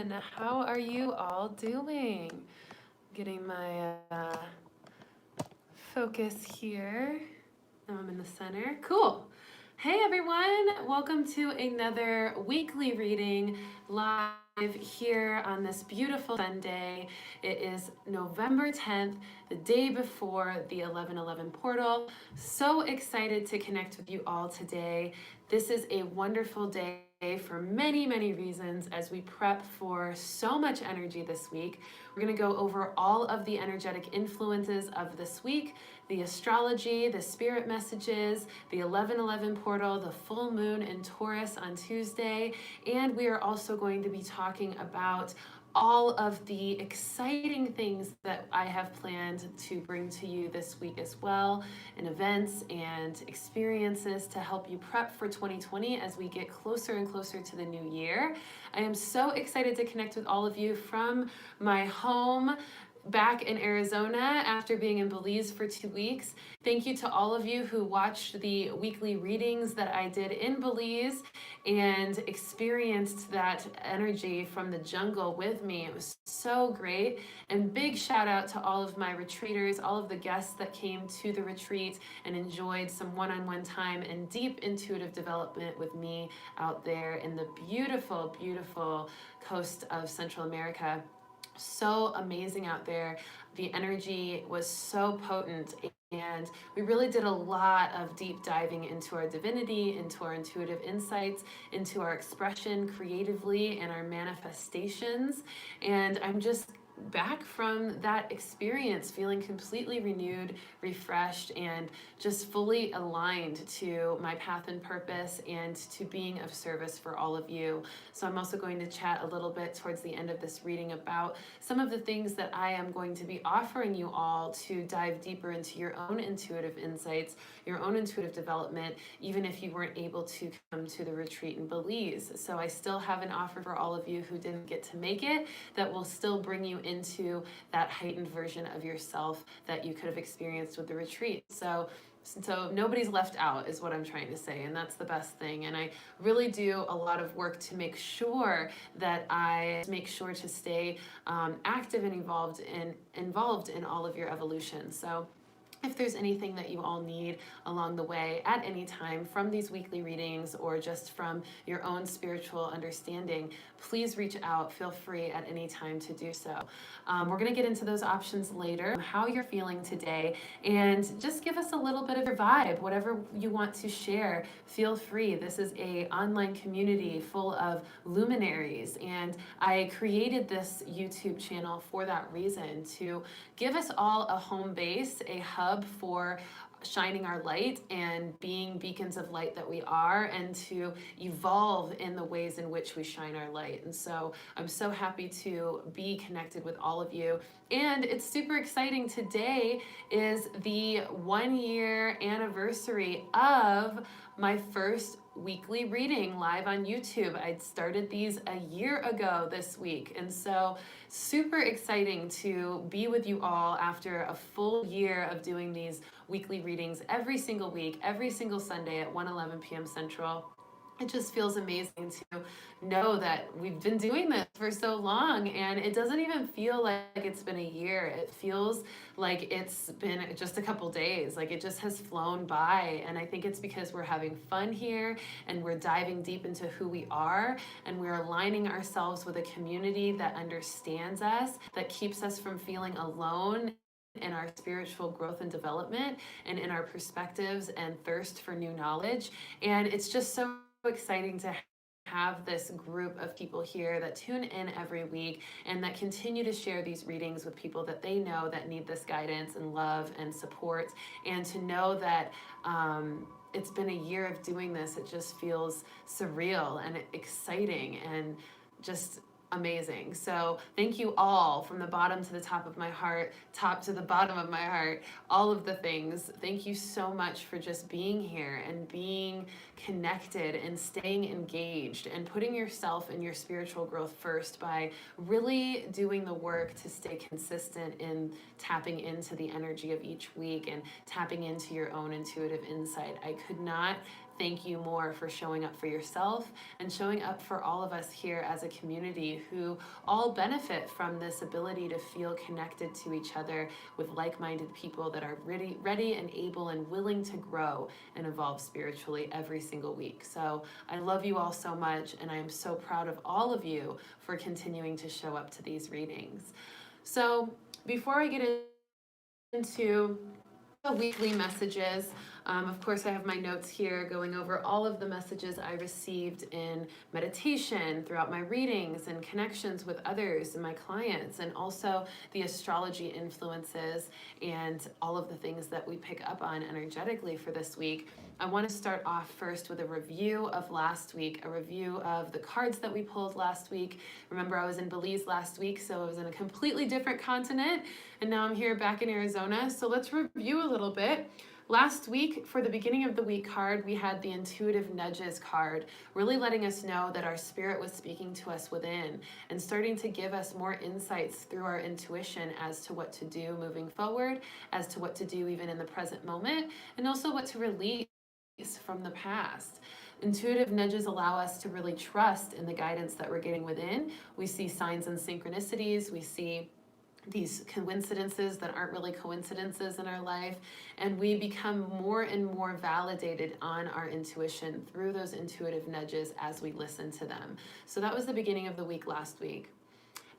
everyone. How are you all doing? Getting my focus here. Now I'm in the center. Cool. Hey everyone, welcome to another weekly reading live here on this beautiful Sunday. It is November 10th, the day before the 11/11 portal. So excited to connect with you all today. This is a wonderful day for many, many reasons as we prep for so much energy this week. We're going to go over all of the energetic influences of this week, the astrology, the spirit messages, the 11/11 portal, the full moon in Taurus on Tuesday, and we are also going to be talking about all of the exciting things that I have planned to bring to you this week as well, and events and experiences to help you prep for 2020 as we get closer and closer to the new year. I am so excited to connect with all of you from my home back in Arizona after being in Belize for 2 weeks. Thank you to all of you who watched the weekly readings that I did in Belize and experienced that energy from the jungle with me. It was so great. And big shout out to all of my retreaters, all of the guests that came to the retreat and enjoyed some one-on-one time and deep intuitive development with me out there in the beautiful, beautiful coast of Central America. So amazing out there. The energy was so potent, and we really did a lot of deep diving into our divinity, into our intuitive insights, into our expression creatively and our manifestations. And I'm just back from that experience feeling completely renewed, refreshed, and just fully aligned to my path and purpose and to being of service for all of you. So I'm also going to chat a little bit towards the end of this reading about some of the things that I am going to be offering you all to dive deeper into your own intuitive insights, your own intuitive development, even if you weren't able to come to the retreat in Belize. So I still have an offer for all of you who didn't get to make it that will still bring you into that heightened version of yourself that you could have experienced with the retreat. So nobody's left out is what I'm trying to say, and that's the best thing. And I really do a lot of work to make sure that I make sure to stay active and involved in all of your evolution. So if there's anything that you all need along the way at any time from these weekly readings or just from your own spiritual understanding, please reach out. Feel free at any time to do so. We're going to get into those options later, how you're feeling today, and just give us a little bit of your vibe, whatever you want to share. Feel free. This is an online community full of luminaries, and I created this YouTube channel for that reason, to give us all a home base, a hub for shining our light and being beacons of light that we are, and to evolve in the ways in which we shine our light. And so I'm so happy to be connected with all of you. And it's super exciting. Today is the 1-year anniversary of my first weekly reading live on YouTube. I started these a year ago this week, and so super exciting to be with you all after a full year of doing these weekly readings every single week, every single Sunday at 1:11 p.m. Central. It just feels amazing to know that we've been doing this for so long, and it doesn't even feel like it's been a year. It feels like it's been just a couple days. Like it just has flown by, and I think it's because we're having fun here and we're diving deep into who we are, and we're aligning ourselves with a community that understands us, that keeps us from feeling alone in our spiritual growth and development, and in our perspectives and thirst for new knowledge. And it's just so exciting to have this group of people here that tune in every week and that continue to share these readings with people that they know that need this guidance and love and support. And to know that it's been a year of doing this, it just feels surreal and exciting and just amazing. So thank you all from the bottom to the top of my heart, top to the bottom of my heart, all of the things. Thank you so much for just being here and being connected and staying engaged and putting yourself and your spiritual growth first by really doing the work to stay consistent in tapping into the energy of each week and tapping into your own intuitive insight. I could not thank you more for showing up for yourself and showing up for all of us here as a community who all benefit from this ability to feel connected to each other with like-minded people that are ready and able and willing to grow and evolve spiritually every single week. So I love you all so much, and I am so proud of all of you for continuing to show up to these readings. So before I get into the weekly messages, of course, I have my notes here going over all of the messages I received in meditation throughout my readings and connections with others and my clients, and also the astrology influences and all of the things that we pick up on energetically for this week. I want to start off first with a review of last week, a review of the cards that we pulled last week. Remember, I was in Belize last week, so I was in a completely different continent, and now I'm here back in Arizona. So let's review a little bit. Last week, for the beginning of the week card, we had the Intuitive Nudges card, really letting us know that our spirit was speaking to us within and starting to give us more insights through our intuition as to what to do moving forward, as to what to do even in the present moment, and also what to release from the past. Intuitive nudges allow us to really trust in the guidance that we're getting within. We see signs and synchronicities. We see these coincidences that aren't really coincidences in our life, and we become more and more validated on our intuition through those intuitive nudges as we listen to them. So that was the beginning of the week last week.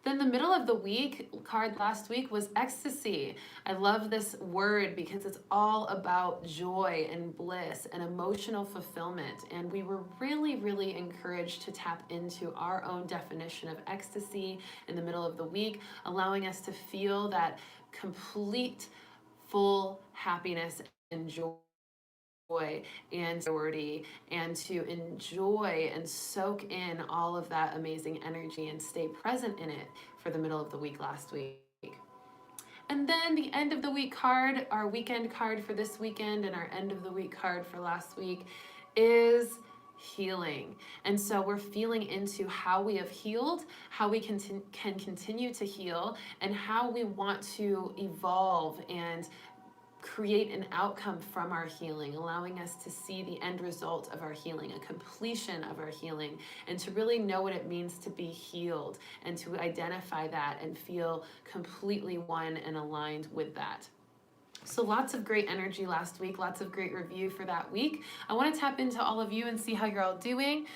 Then the middle of the week card last week was ecstasy. I love this word because it's all about joy and bliss and emotional fulfillment. And we were really, really encouraged to tap into our own definition of ecstasy in the middle of the week, allowing us to feel that complete, full happiness and joy and authority, and to enjoy and soak in all of that amazing energy and stay present in it for the middle of the week last week. And then the end of the week card, our weekend card for this weekend and our end of the week card for last week, is healing. And so we're feeling into how we have healed, how we can continue to heal, and how we want to evolve and create an outcome from our healing, allowing us to see the end result of our healing, a completion of our healing, and to really know what it means to be healed and to identify that and feel completely one and aligned with that. So lots of great energy last week, lots of great review for that week. I want to tap into all of you and see how you're all doing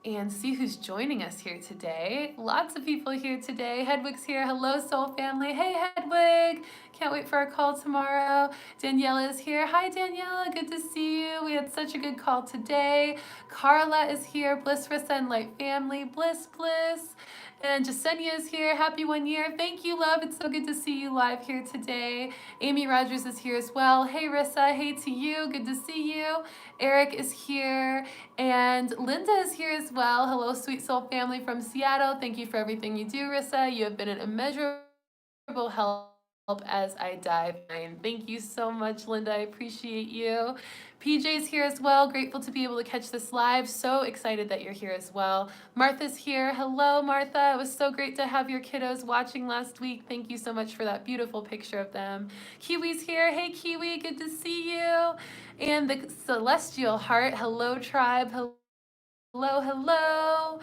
and see who's joining us here today. Lots of people here today. Hedwig's here. Hello, soul family. Hey, Hedwig. Can't wait for our call tomorrow. Daniela is here. Hi, Daniela. Good to see you. We had such a good call today. Carla is here. Bliss, Rissa, and Light family. Bliss, bliss. And Jasenia is here. Happy 1 year. Thank you, love. It's so good to see you live here today. Amy Rogers is here as well. Hey, Rissa. Hey to you. Good to see you. Eric is here. And Linda is here as well. Hello, sweet soul family from Seattle. Thank you for everything you do, Rissa. You have been an immeasurable help as I dive in. Thank you so much, Linda. I appreciate you. PJ's here as well. Grateful to be able to catch this live. So excited that you're here as well. Martha's here. Hello, Martha. It was so great to have your kiddos watching last week. Thank you so much for that beautiful picture of them. Kiwi's here. Hey, Kiwi. Good to see you. And the Celestial Heart. Hello, tribe. Hello, hello.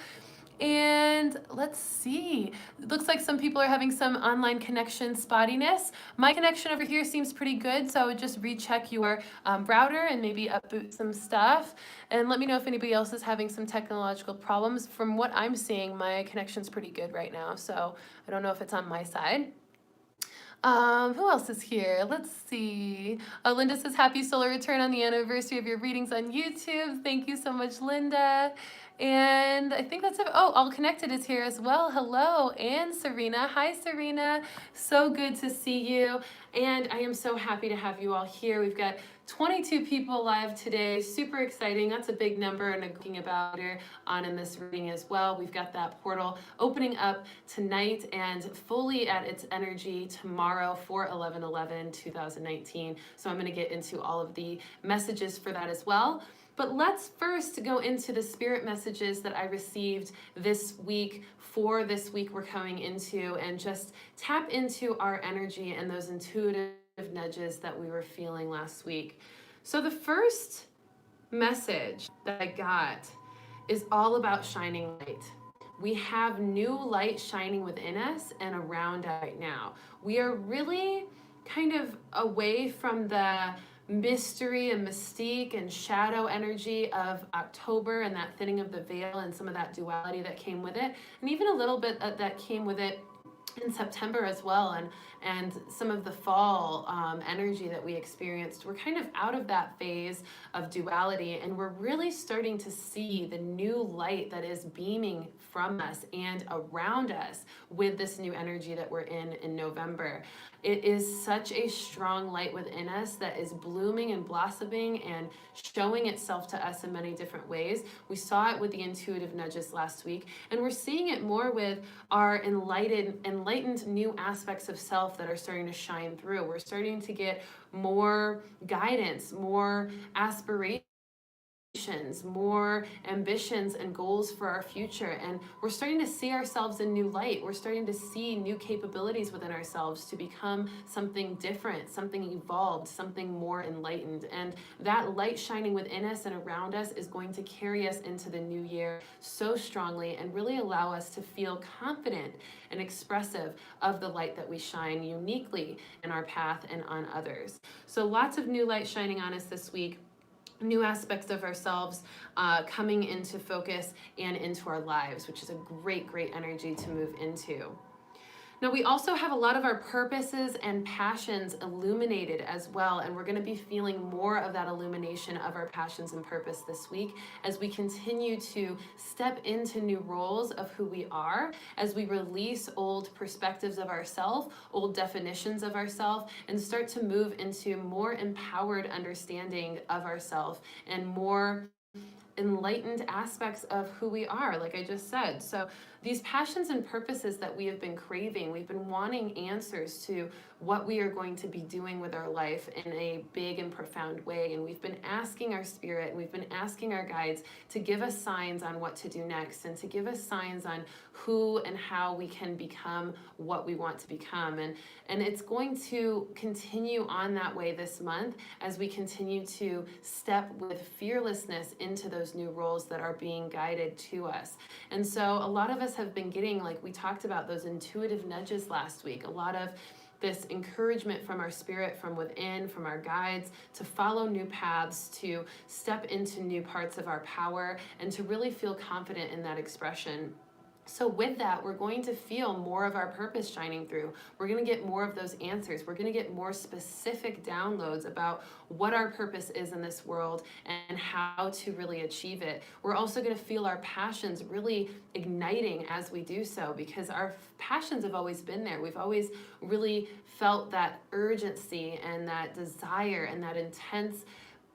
And let's see, it looks like some people are having some online connection spottiness. My connection over here seems pretty good, so I would just recheck your router and maybe upboot some stuff. And let me know if anybody else is having some technological problems. From what I'm seeing, my connection's pretty good right now, so I don't know if it's on my side. Who else is here? Let's see. Linda says, happy solar return on the anniversary of your readings on YouTube. Thank you so much, Linda. And I think that's it. Oh, All Connected is here as well. Hello. And Serena. Hi, Serena. So good to see you. And I am so happy to have you all here. We've got 22 people live today. Super exciting. That's a big number, and I'm thinking about it on in this reading as well. We've got that portal opening up tonight and fully at its energy tomorrow for 11/11/2019. So I'm going to get into all of the messages for that as well. But let's first go into the spirit messages that I received this week for this week we're coming into, and just tap into our energy and those intuitive nudges that we were feeling last week. So the first message that I got is all about shining light. We have new light shining within us and around us right now. We are really kind of away from the mystery and mystique and shadow energy of October and that thinning of the veil and some of that duality that came with it, and even a little bit that came with it in September as well, and some of the fall energy that we experienced. We're kind of out of that phase of duality, and we're really starting to see the new light that is beaming from us and around us with this new energy that we're in November. It is such a strong light within us that is blooming and blossoming and showing itself to us in many different ways. We saw it with the intuitive nudges last week, and we're seeing it more with our enlightened new aspects of self that are starting to shine through. We're starting to get more guidance, more aspirations, more ambitions and goals for our future, and we're starting to see ourselves in new light. We're starting to see new capabilities within ourselves to become something different, something evolved, something more enlightened, and that light shining within us and around us is going to carry us into the new year so strongly and really allow us to feel confident and expressive of the light that we shine uniquely in our path and on others. So lots of new light shining on us this week, new aspects of ourselves coming into focus and into our lives, which is a great energy to move into. Now, we also have a lot of our purposes and passions illuminated as well, and we're going to be feeling more of that illumination of our passions and purpose this week as we continue to step into new roles of who we are, as we release old perspectives of ourselves, old definitions of ourselves, and start to move into more empowered understanding of ourselves and more enlightened aspects of who we are, like I just said. So these passions and purposes that we have been craving, we've been wanting answers to what we are going to be doing with our life in a big and profound way. And we've been asking our spirit, and we've been asking our guides to give us signs on what to do next and to give us signs on who and how we can become what we want to become. And it's going to continue on that way this month as we continue to step with fearlessness into those new roles that are being guided to us. And so a lot of us have been getting, like we talked about, those intuitive nudges last week, a lot of this encouragement from our spirit, from within, from our guides, to follow new paths, to step into new parts of our power, and to really feel confident in that expression. So with that, we're going to feel more of our purpose shining through. We're going to get more of those answers. We're going to get more specific downloads about what our purpose is in this world and how to really achieve it. We're also going to feel our passions really igniting as we do so, because our passions have always been there. We've always really felt that urgency and that desire and that intense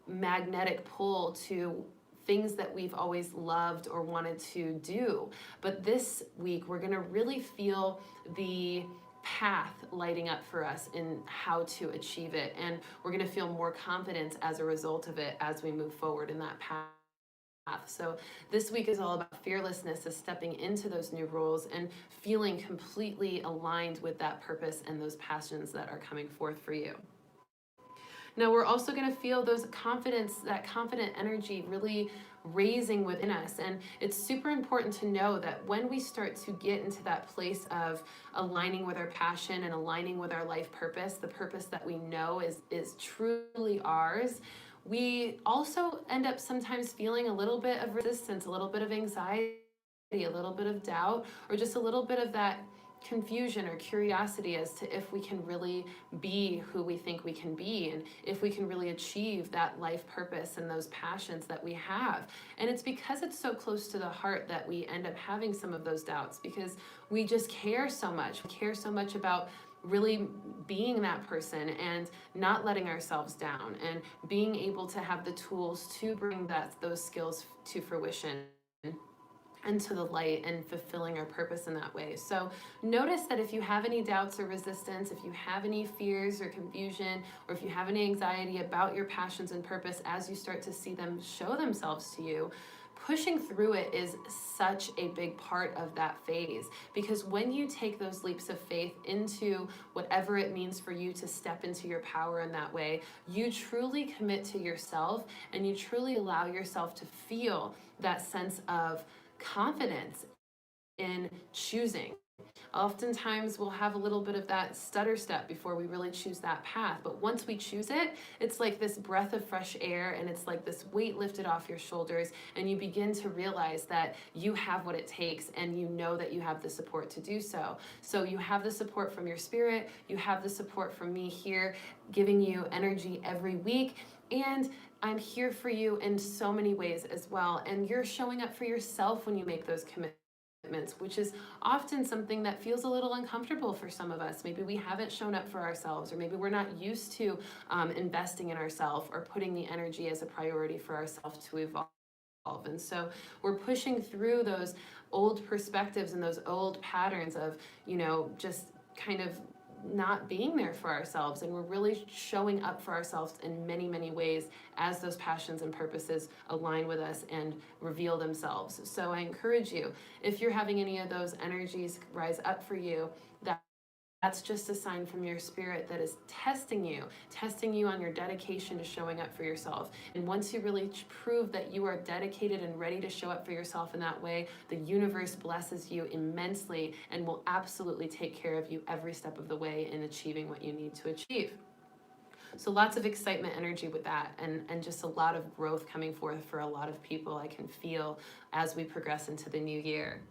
magnetic pull to things that we've always loved or wanted to do. But this week, we're going to really feel the path lighting up for us in how to achieve it. And we're going to feel more confidence as a result of it as we move forward in that path. So this week is all about fearlessness, of stepping into those new roles and feeling completely aligned with that purpose and those passions that are coming forth for you. Now, we're also going to feel that confident energy really raising within us. And it's super important to know that when we start to get into that place of aligning with our passion and aligning with our life purpose, the purpose that we know is truly ours, we also end up sometimes feeling a little bit of resistance, a little bit of anxiety, a little bit of doubt, or just a little bit of that confusion or curiosity as to if we can really be who we think we can be, and if we can really achieve that life purpose and those passions that we have. And it's because it's so close to the heart that we end up having some of those doubts, because we just care so much. We care so much about really being that person and not letting ourselves down, and being able to have the tools to bring those skills to fruition and to the light, and fulfilling our purpose in that way. So notice that if you have any doubts or resistance, if you have any fears or confusion, or if you have any anxiety about your passions and purpose as you start to see them show themselves to you, pushing through it is such a big part of that phase, because when you take those leaps of faith into whatever it means for you to step into your power in that way, you truly commit to yourself and you truly allow yourself to feel that sense of confidence in choosing. Oftentimes we'll have a little bit of that stutter step before we really choose that path. But once we choose it, it's like this breath of fresh air, and it's like this weight lifted off your shoulders, and you begin to realize that you have what it takes, and you know that you have the support to do so. So you have the support from your spirit, you have the support from me here, giving you energy every week, and I'm here for you in so many ways as well. And you're showing up for yourself when you make those commitments, which is often something that feels a little uncomfortable for some of us. Maybe we haven't shown up for ourselves, or maybe we're not used to investing in ourselves or putting the energy as a priority for ourselves to evolve. And so we're pushing through those old perspectives and those old patterns of, just kind of not being there for ourselves, and we're really showing up for ourselves in many, many ways as those passions and purposes align with us and reveal themselves. So I encourage you, if you're having any of those energies rise up for you, that's just a sign from your spirit that is testing you on your dedication to showing up for yourself. And once you really prove that you are dedicated and ready to show up for yourself in that way, the universe blesses you immensely and will absolutely take care of you every step of the way in achieving what you need to achieve. So lots of excitement energy with that, and just a lot of growth coming forth for a lot of people I can feel as we progress into the new year.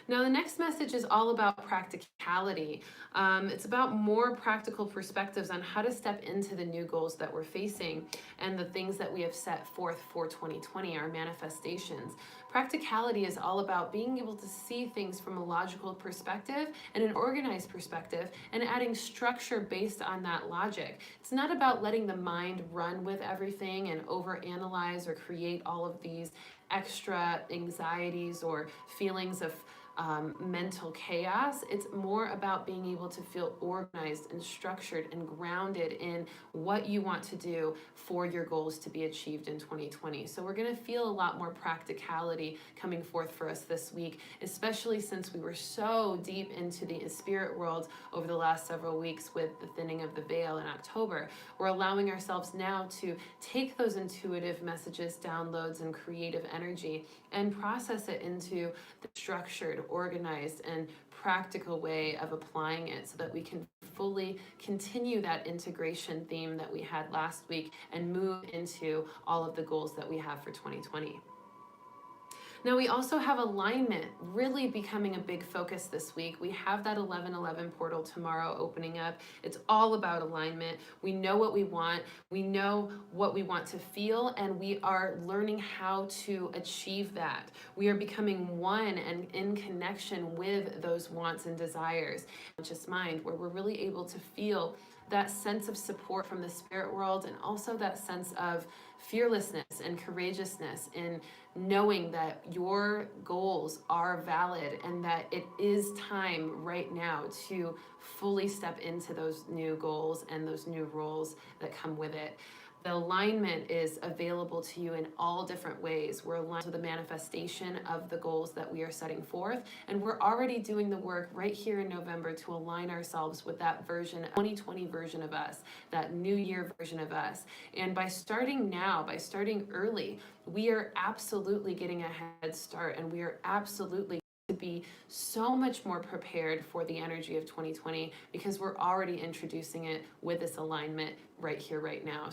Now, the next message is all about practicality. It's about more practical perspectives on how to step into the new goals that we're facing and the things that we have set forth for 2020, our manifestations. Practicality is all about being able to see things from a logical perspective and an organized perspective, and adding structure based on that logic. It's not about letting the mind run with everything and overanalyze or create all of these extra anxieties or feelings of mental chaos. It's more about being able to feel organized and structured and grounded in what you want to do for your goals to be achieved in 2020. So we're going to feel a lot more practicality coming forth for us this week, especially since we were so deep into the spirit world over the last several weeks with the thinning of the veil in October. We're allowing ourselves now to take those intuitive messages, downloads, and creative energy and process it into the structured, organized, and practical way of applying it, so that we can fully continue that integration theme that we had last week and move into all of the goals that we have for 2020. Now, we also have alignment really becoming a big focus this week. We have that 11/11 portal tomorrow opening up. It's all about alignment. We know what we want. We know what we want to feel, and we are learning how to achieve that. We are becoming one and in connection with those wants and desires, just mind, where we're really able to feel that sense of support from the spirit world, and also that sense of fearlessness and courageousness in knowing that your goals are valid and that it is time right now to fully step into those new goals and those new roles that come with it. The alignment is available to you in all different ways. We're aligned to the manifestation of the goals that we are setting forth, and we're already doing the work right here in November to align ourselves with that version, 2020 version of us, that new year version of us. And by starting now, by starting early, we are absolutely getting a head start, and we are absolutely to be so much more prepared for the energy of 2020, because we're already introducing it with this alignment right here, right now.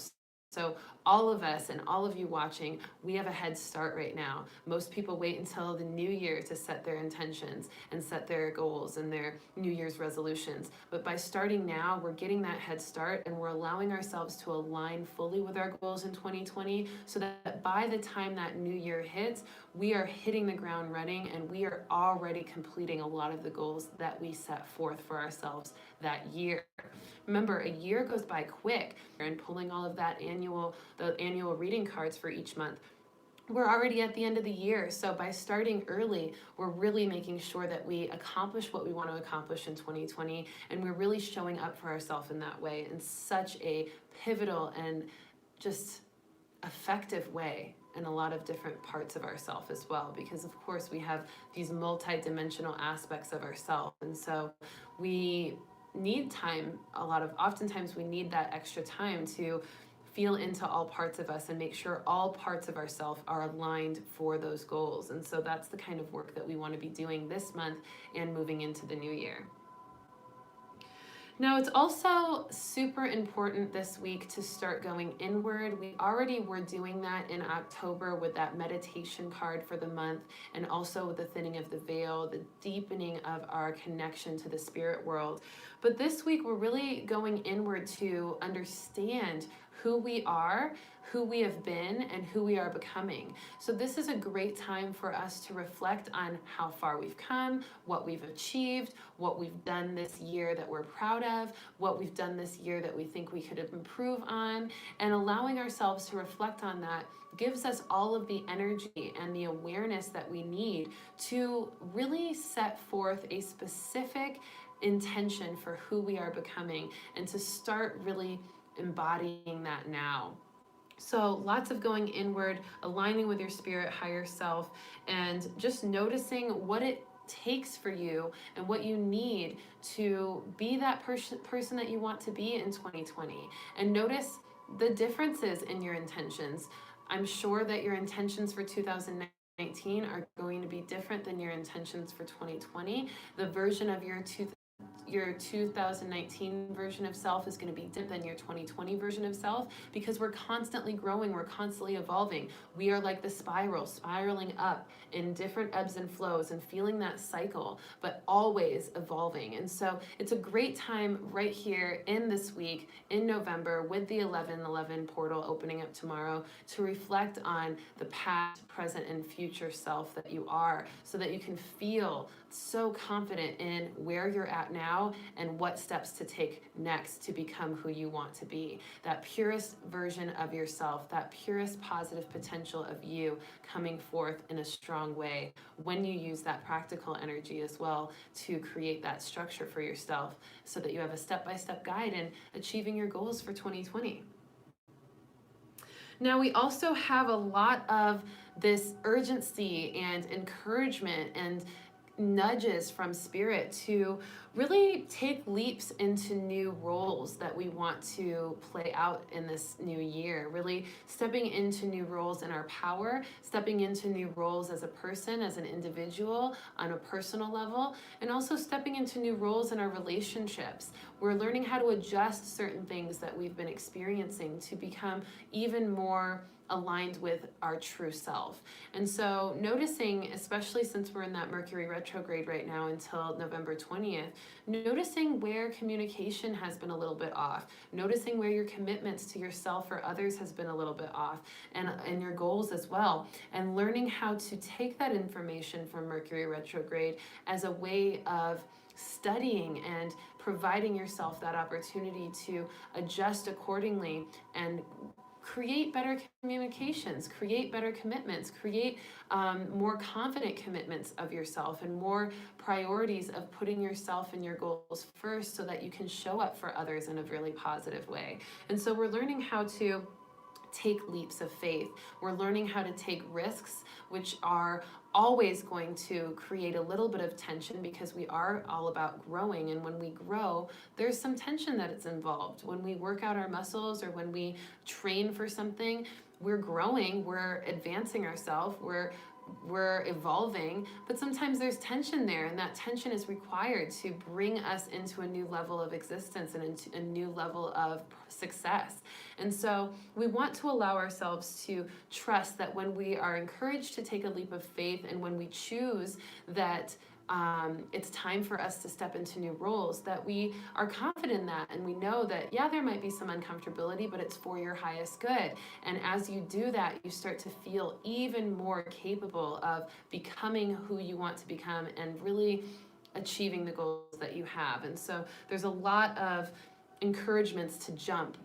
So all of us and all of you watching, we have a head start right now. Most people wait until the new year to set their intentions and set their goals and their New Year's resolutions. But by starting now, we're getting that head start, and we're allowing ourselves to align fully with our goals in 2020, so that by the time that new year hits, we are hitting the ground running, and we are already completing a lot of the goals that we set forth for ourselves that year. Remember, a year goes by quick, and pulling all of that the annual reading cards for each month, we're already at the end of the year. So by starting early, we're really making sure that we accomplish what we want to accomplish in 2020, and we're really showing up for ourselves in that way, in such a pivotal and just effective way. in a lot of different parts of ourself as well, because of course we have these multi-dimensional aspects of ourself, and so we need time. Oftentimes we need that extra time to feel into all parts of us and make sure all parts of ourself are aligned for those goals. And so that's the kind of work that we want to be doing this month and moving into the new year. Now, it's also super important this week to start going inward. We already were doing that in October with that meditation card for the month, and also with the thinning of the veil, the deepening of our connection to the spirit world. But this week, we're really going inward to understand who we are, who we have been, and who we are becoming. So this is a great time for us to reflect on how far we've come, what we've achieved, what we've done this year that we're proud of, what we've done this year that we think we could improve on, and allowing ourselves to reflect on that gives us all of the energy and the awareness that we need to really set forth a specific intention for who we are becoming, and to start really embodying that now. So lots of going inward, aligning with your spirit, higher self, and just noticing what it takes for you and what you need to be that person that you want to be in 2020. And notice the differences in your intentions. I'm sure that your intentions for 2019 are going to be different than your intentions for 2020. The version of your 2019 version of self is going to be different than your 2020 version of self, because we're constantly growing, we're constantly evolving. We are like the spiraling up in different ebbs and flows and feeling that cycle, but always evolving. And so it's a great time right here in this week in November, with the 11/11 portal opening up tomorrow, to reflect on the past, present, and future self that you are, so that you can feel so confident in where you're at now and what steps to take next to become who you want to be. That purest version of yourself, that purest positive potential of you coming forth in a strong way, when you use that practical energy as well to create that structure for yourself, so that you have a step-by-step guide in achieving your goals for 2020. Now, we also have a lot of this urgency and encouragement and nudges from spirit to really take leaps into new roles that we want to play out in this new year. Really stepping into new roles in our power, stepping into new roles as a person, as an individual, on a personal level, and also stepping into new roles in our relationships. We're learning how to adjust certain things that we've been experiencing to become even more aligned with our true self. And so noticing, especially since we're in that Mercury retrograde right now until November 20th, noticing where communication has been a little bit off, noticing where your commitments to yourself or others has been a little bit off, and your goals as well, and learning how to take that information from Mercury retrograde as a way of studying and providing yourself that opportunity to adjust accordingly and create better communications, create better commitments, create more confident commitments of yourself, and more priorities of putting yourself and your goals first, so that you can show up for others in a really positive way. And so we're learning how to take leaps of faith. We're learning how to take risks, which are always going to create a little bit of tension, because we are all about growing. And when we grow, there's some tension that is involved. When we work out our muscles, or when we train for something, we're growing, we're advancing ourselves, we're evolving, but sometimes there's tension there, and that tension is required to bring us into a new level of existence and into a new level of success. And so we want to allow ourselves to trust that when we are encouraged to take a leap of faith, and when we choose that it's time for us to step into new roles, that we are confident in that, and we know that, yeah, there might be some uncomfortability, but it's for your highest good. And as you do that, you start to feel even more capable of becoming who you want to become, and really achieving the goals that you have. And so there's a lot of encouragements to jump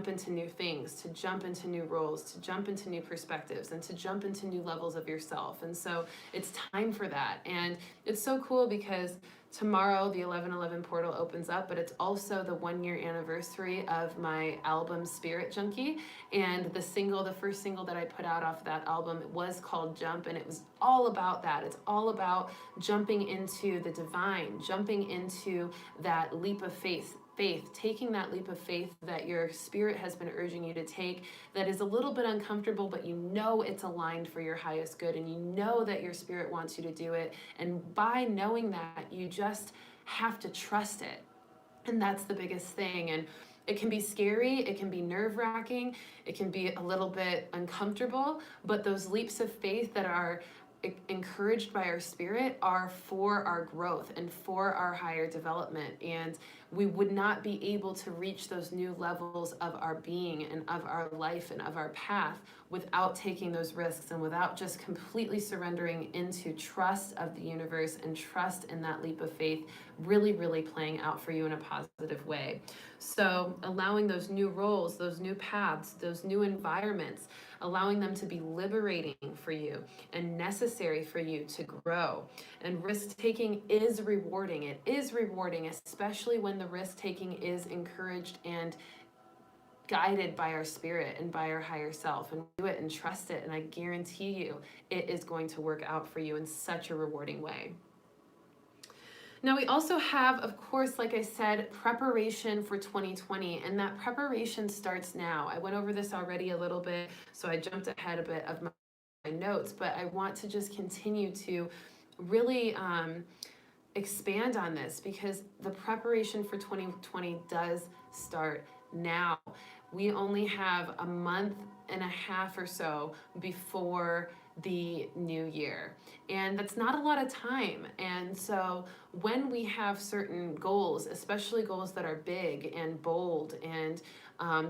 into new things, to jump into new roles, to jump into new perspectives, and to jump into new levels of yourself. And so it's time for that. And it's so cool because tomorrow the 1111 portal opens up, but it's also the 1-year anniversary of my album Spirit Junkie. And the first single that I put out off of that album, it was called Jump, and it was all about that. It's all about jumping into the divine, jumping into that leap of faith, taking that leap of faith that your spirit has been urging you to take, that is a little bit uncomfortable, but you know it's aligned for your highest good, and you know that your spirit wants you to do it. And by knowing that, you just have to trust it. And that's the biggest thing. And it can be scary, it can be nerve-wracking, it can be a little bit uncomfortable, but those leaps of faith that are encouraged by our spirit are for our growth and for our higher development. And we would not be able to reach those new levels of our being and of our life and of our path without taking those risks and without just completely surrendering into trust of the universe and trust in that leap of faith really, really playing out for you in a positive way. So allowing those new roles, those new paths, those new environments, allowing them to be liberating for you and necessary for you to grow. And risk-taking is rewarding. It is rewarding, especially when the risk-taking is encouraged and guided by our spirit and by our higher self. And do it and trust it, and I guarantee you it is going to work out for you in such a rewarding way. Now we also have, of course, like I said, preparation for 2020, and that preparation starts now. I went over this already a little bit, so I jumped ahead a bit of my notes, but I want to just continue to really expand on this because the preparation for 2020 does start now. We only have a month and a half or so before the new year, and that's not a lot of time. And so when we have certain goals, especially goals that are big and bold and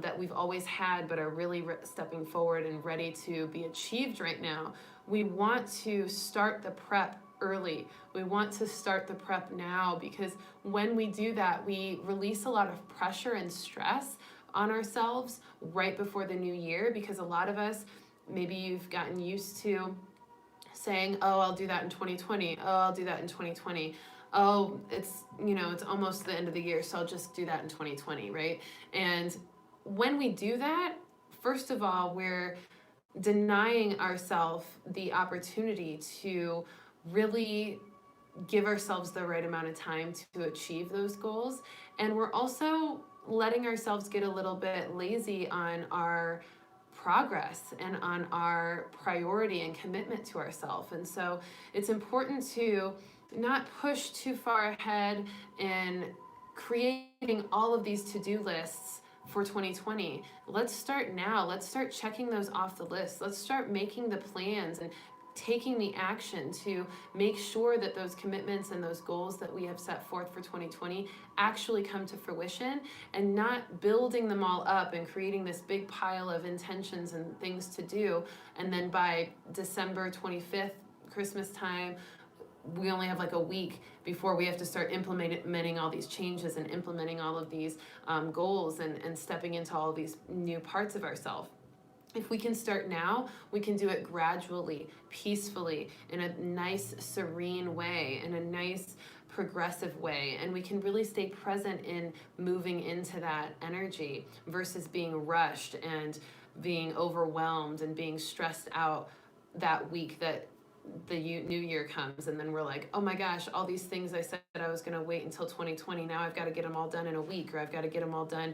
that we've always had but are really stepping forward and ready to be achieved right now, we want to start the prep early. We want to start the prep now, because when we do that, we release a lot of pressure and stress on ourselves right before the new year, because a lot of us, maybe you've gotten used to saying, oh, I'll do that in 2020. Oh, I'll do that in 2020. Oh, it's almost the end of the year, so I'll just do that in 2020, right? And when we do that, first of all, we're denying ourselves the opportunity to really give ourselves the right amount of time to achieve those goals. And we're also letting ourselves get a little bit lazy on our progress and on our priority and commitment to ourselves. And so it's important to not push too far ahead in creating all of these to-do lists for 2020. Let's start now. Let's start checking those off the list. Let's start making the plans and taking the action to make sure that those commitments and those goals that we have set forth for 2020 actually come to fruition, and not building them all up and creating this big pile of intentions and things to do. And then by December 25th, Christmas time, we only have like a week before we have to start implementing all these changes and implementing all of these goals and stepping into all of these new parts of ourselves. If we can start now, we can do it gradually, peacefully, in a nice, serene way, in a nice, progressive way. And we can really stay present in moving into that energy versus being rushed and being overwhelmed and being stressed out that week that the new year comes. And then we're like, oh my gosh, all these things I said I was going to wait until 2020. Now I've got to get them all done in a week, or I've got to get them all done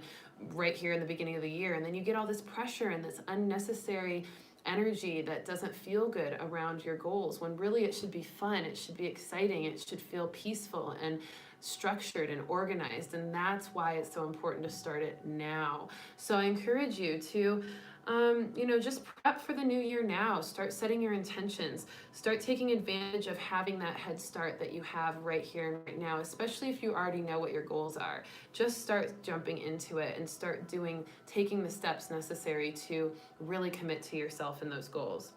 right here in the beginning of the year. And then you get all this pressure and this unnecessary energy that doesn't feel good around your goals, when really it should be fun, it should be exciting, it should feel peaceful and structured and organized. And that's why it's so important to start it now. So I encourage you to just prep for the new year now. Start setting your intentions. Start taking advantage of having that head start that you have right here and right now, especially if you already know what your goals are. Just start jumping into it and start taking the steps necessary to really commit to yourself in those goals.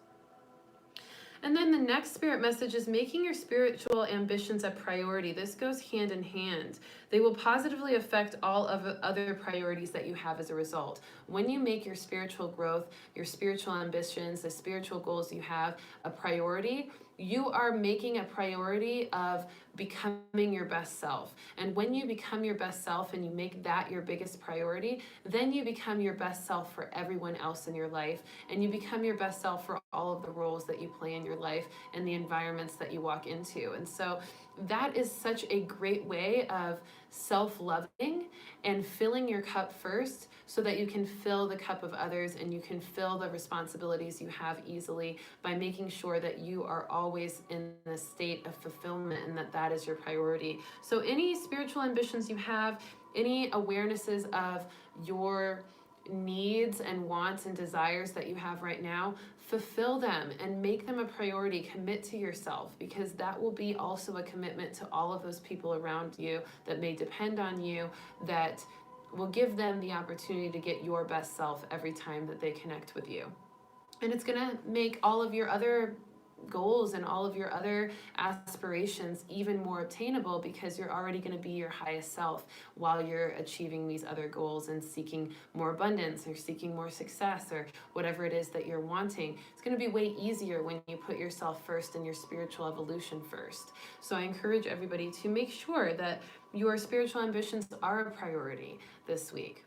And then the next spirit message is making your spiritual ambitions a priority. This goes hand in hand. They will positively affect all of the other priorities that you have as a result. When you make your spiritual growth, your spiritual ambitions, the spiritual goals you have a priority, you are making a priority of becoming your best self. And when you become your best self and you make that your biggest priority, then you become your best self for everyone else in your life. And you become your best self for all of the roles that you play in your life and the environments that you walk into. And so that is such a great way of self-loving and filling your cup first so that you can fill the cup of others and you can fill the responsibilities you have easily by making sure that you are always in a state of fulfillment and that is your priority. So any spiritual ambitions you have, any awarenesses of your needs and wants and desires that you have right now, fulfill them and make them a priority. Commit to yourself, because that will be also a commitment to all of those people around you that may depend on you, that will give them the opportunity to get your best self every time that they connect with you. And it's going to make all of your other goals and all of your other aspirations even more obtainable, because you're already going to be your highest self while you're achieving these other goals and seeking more abundance or seeking more success or whatever it is that you're wanting. It's going to be way easier when you put yourself first and your spiritual evolution first. So I encourage everybody to make sure that your spiritual ambitions are a priority this week.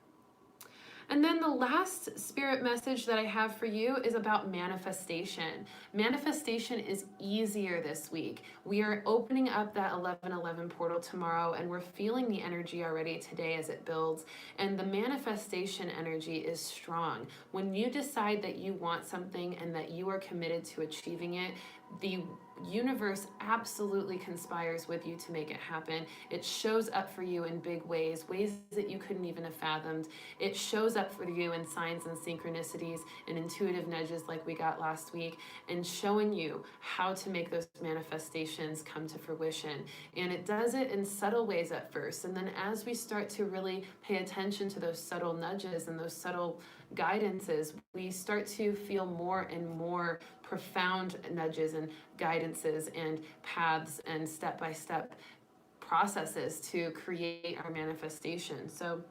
And then the last spirit message that I have for you is about manifestation. Manifestation is easier this week. We are opening up that 11/11 portal tomorrow, and we're feeling the energy already today as it builds. And the manifestation energy is strong. When you decide that you want something and that you are committed to achieving it, the universe absolutely conspires with you to make it happen. It shows up for you in big ways, ways that you couldn't even have fathomed. It shows up for you in signs and synchronicities and intuitive nudges like we got last week, and showing you how to make those manifestations come to fruition. And it does it in subtle ways at first. And then as we start to really pay attention to those subtle nudges and those subtle guidances, we start to feel more and more profound nudges and guidances and paths and step-by-step processes to create our manifestation. So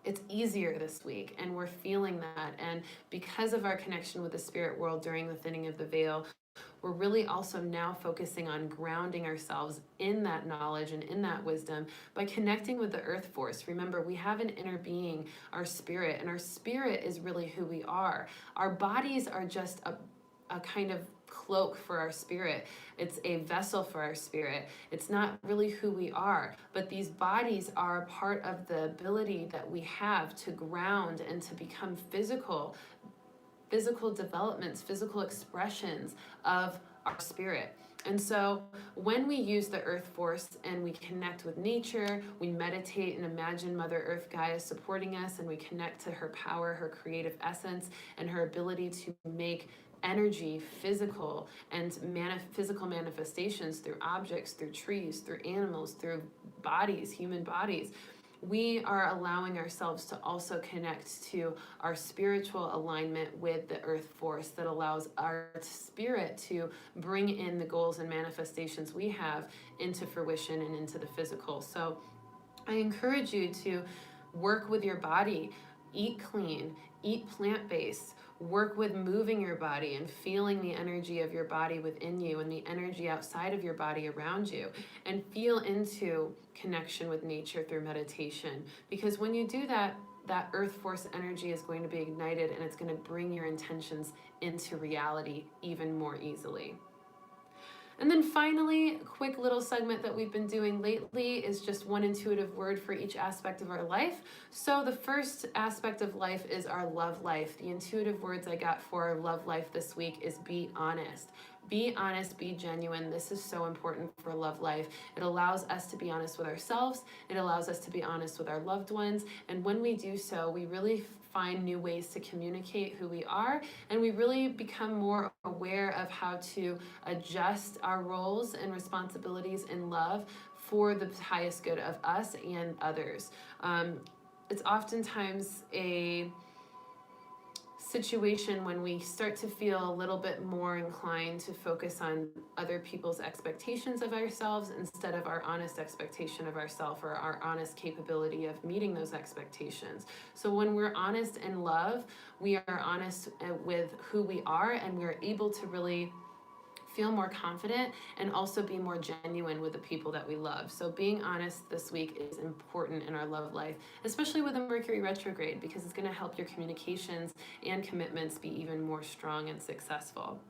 it's easier this week, and we're feeling that. And because of our connection with the spirit world during the thinning of the veil, we're really also now focusing on grounding ourselves in that knowledge and in that wisdom by connecting with the earth force. Remember, we have an inner being, our spirit, and our spirit is really who we are. Our bodies are just a kind of cloak for our spirit. It's a vessel for our spirit. It's not really who we are, but these bodies are part of the ability that we have to ground and to become physical developments, physical expressions of our spirit. And so when we use the earth force and we connect with nature, we meditate and imagine Mother Earth Gaia supporting us, and we connect to her power, her creative essence, and her ability to make energy physical and physical manifestations through objects, through trees, through animals, through bodies, human bodies. We are allowing ourselves to also connect to our spiritual alignment with the earth force that allows our spirit to bring in the goals and manifestations we have into fruition and into the physical. So I encourage you to work with your body, eat clean, eat plant-based, work with moving your body and feeling the energy of your body within you and the energy outside of your body around you, and feel into connection with nature through meditation. Because when you do that, that earth force energy is going to be ignited, and it's going to bring your intentions into reality even more easily. And then finally, a quick little segment that we've been doing lately is just one intuitive word for each aspect of our life. So the first aspect of life is our love life. The intuitive words I got for our love life this week is be honest. Be honest, be genuine. This is so important for love life. It allows us to be honest with ourselves. It allows us to be honest with our loved ones. And when we do so, we really find new ways to communicate who we are, and we really become more aware of how to adjust our roles and responsibilities in love for the highest good of us and others. It's oftentimes a situation when we start to feel a little bit more inclined to focus on other people's expectations of ourselves instead of our honest expectation of ourselves, or our honest capability of meeting those expectations. So when we're honest in love, we are honest with who we are, and we're able to really feel more confident and also be more genuine with the people that we love. So being honest this week is important in our love life, especially with a Mercury retrograde, because it's going to help your communications and commitments be even more strong and successful.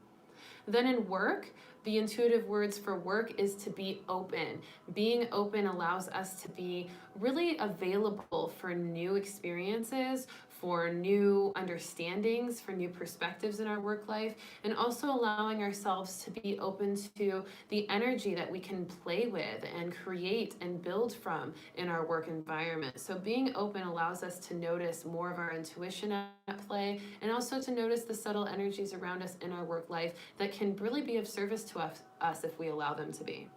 Then in work, the intuitive words for work is to be open. Being open allows us to be really available for new experiences, for new understandings, for new perspectives in our work life, and also allowing ourselves to be open to the energy that we can play with and create and build from in our work environment. So being open allows us to notice more of our intuition at play, and also to notice the subtle energies around us in our work life that can really be of service to us if we allow them to be.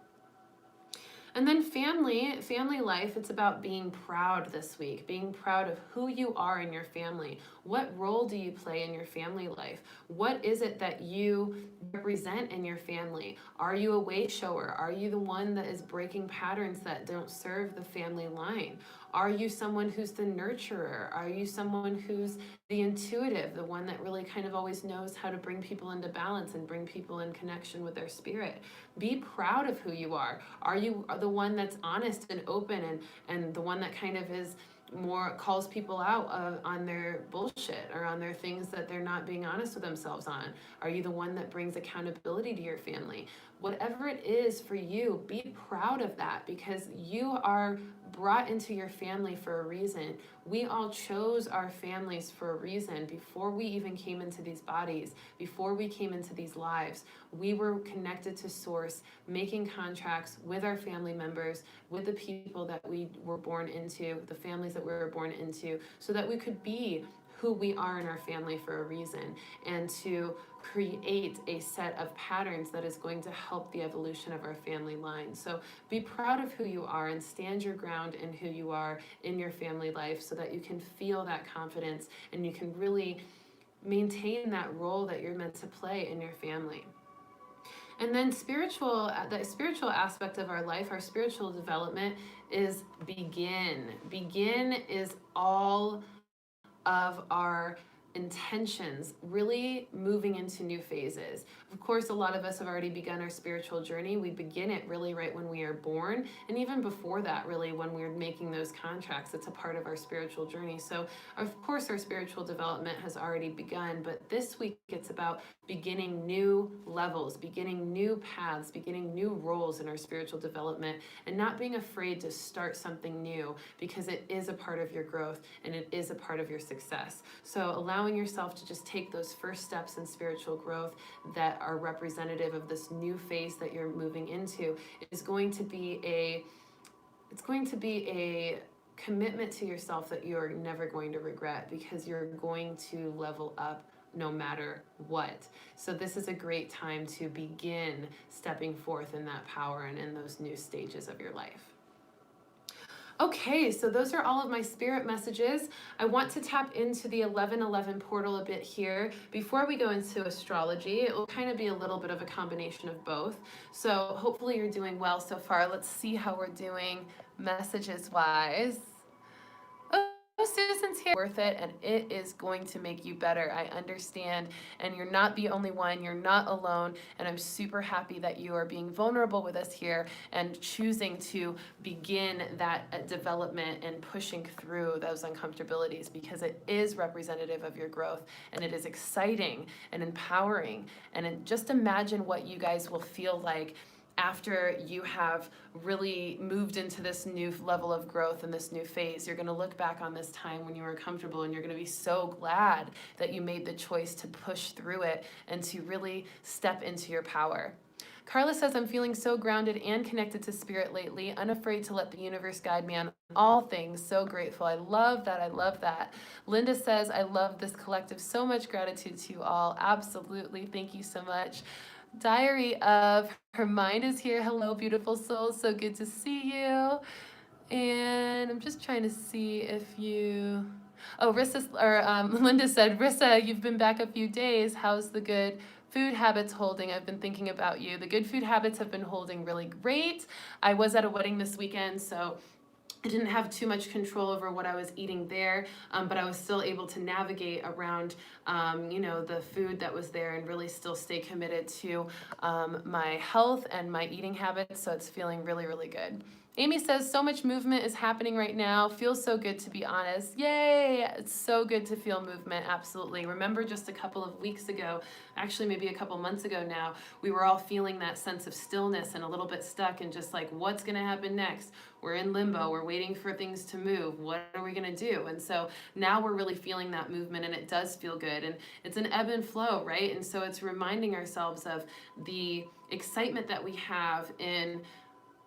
And then family life, it's about being proud this week, being proud of who you are in your family. What role do you play in your family life? What is it that you represent in your family? Are you a way shower? Are you the one that is breaking patterns that don't serve the family line? Are you someone who's the nurturer? Are you someone who's the intuitive, the one that really kind of always knows how to bring people into balance and bring people in connection with their spirit? Be proud of who you are. Are you the one that's honest and open, and the one that kind of is more calls people out on their bullshit or on their things that they're not being honest with themselves on? Are you the one that brings accountability to your family? Whatever it is for you, be proud of that, because you are brought into your family for a reason. We all chose our families for a reason. Before we even came into these bodies, before we came into these lives, we were connected to Source, making contracts with our family members, with the people that we were born into, the families that we were born into, so that we could be who we are in our family for a reason, and to create a set of patterns that is going to help the evolution of our family line. So be proud of who you are and stand your ground in who you are in your family life, so that you can feel that confidence and you can really maintain that role that you're meant to play in your family. And then the spiritual aspect of our life, our spiritual development, is begin. Begin is all of our intentions really moving into new phases. Of course, a lot of us have already begun our spiritual journey. We begin it really right when we are born, and even before that, really, when we're making those contracts. It's a part of our spiritual journey. So of course our spiritual development has already begun, but this week it's about beginning new levels, beginning new paths, beginning new roles in our spiritual development, and not being afraid to start something new, because it is a part of your growth and it is a part of your success. So allowing yourself to just take those first steps in spiritual growth that are representative of this new phase that you're moving into is going to be a commitment to yourself that you're never going to regret, because you're going to level up no matter what. So this is a great time to begin stepping forth in that power and in those new stages of your life. Okay, so those are all of my spirit messages. I want to tap into the 1111 portal a bit here. Before we go into astrology, it will kind of be a little bit of a combination of both. So hopefully you're doing well so far. Let's see how we're doing messages-wise. Susan's here. Worth it, and it is going to make you better. I understand, and you're not the only one. You're not alone, and I'm super happy that you are being vulnerable with us here and choosing to begin that development and pushing through those uncomfortabilities, because it is representative of your growth, and it is exciting and empowering. And just imagine what you guys will feel like after you have really moved into this new level of growth and this new phase. You're going to look back on this time when you were comfortable, and you're going to be so glad that you made the choice to push through it and to really step into your power. Carla says, I'm feeling so grounded and connected to spirit lately, unafraid to let the universe guide me on all things. So grateful. I love that. I love that. Linda says, I love this collective. So much gratitude to you all. Absolutely. Thank you so much. Diary of Her Mind is here. Hello, beautiful soul. So good to see you. And I'm just trying to see if you... Oh, Linda said, Rissa, you've been back a few days. How's the good food habits holding? I've been thinking about you. The good food habits have been holding really great. I was at a wedding this weekend, so I didn't have too much control over what I was eating there, but I was still able to navigate around, the food that was there and really still stay committed to my health and my eating habits. So it's feeling really, really good. Amy says, so much movement is happening right now. Feels so good, to be honest. Yay! It's so good to feel movement, absolutely. Remember just a couple of weeks ago, actually maybe a couple months ago now, we were all feeling that sense of stillness and a little bit stuck and just like, what's gonna happen next? We're in limbo, we're waiting for things to move. What are we gonna do? And so now we're really feeling that movement, and it does feel good. And it's an ebb and flow, right? And so it's reminding ourselves of the excitement that we have in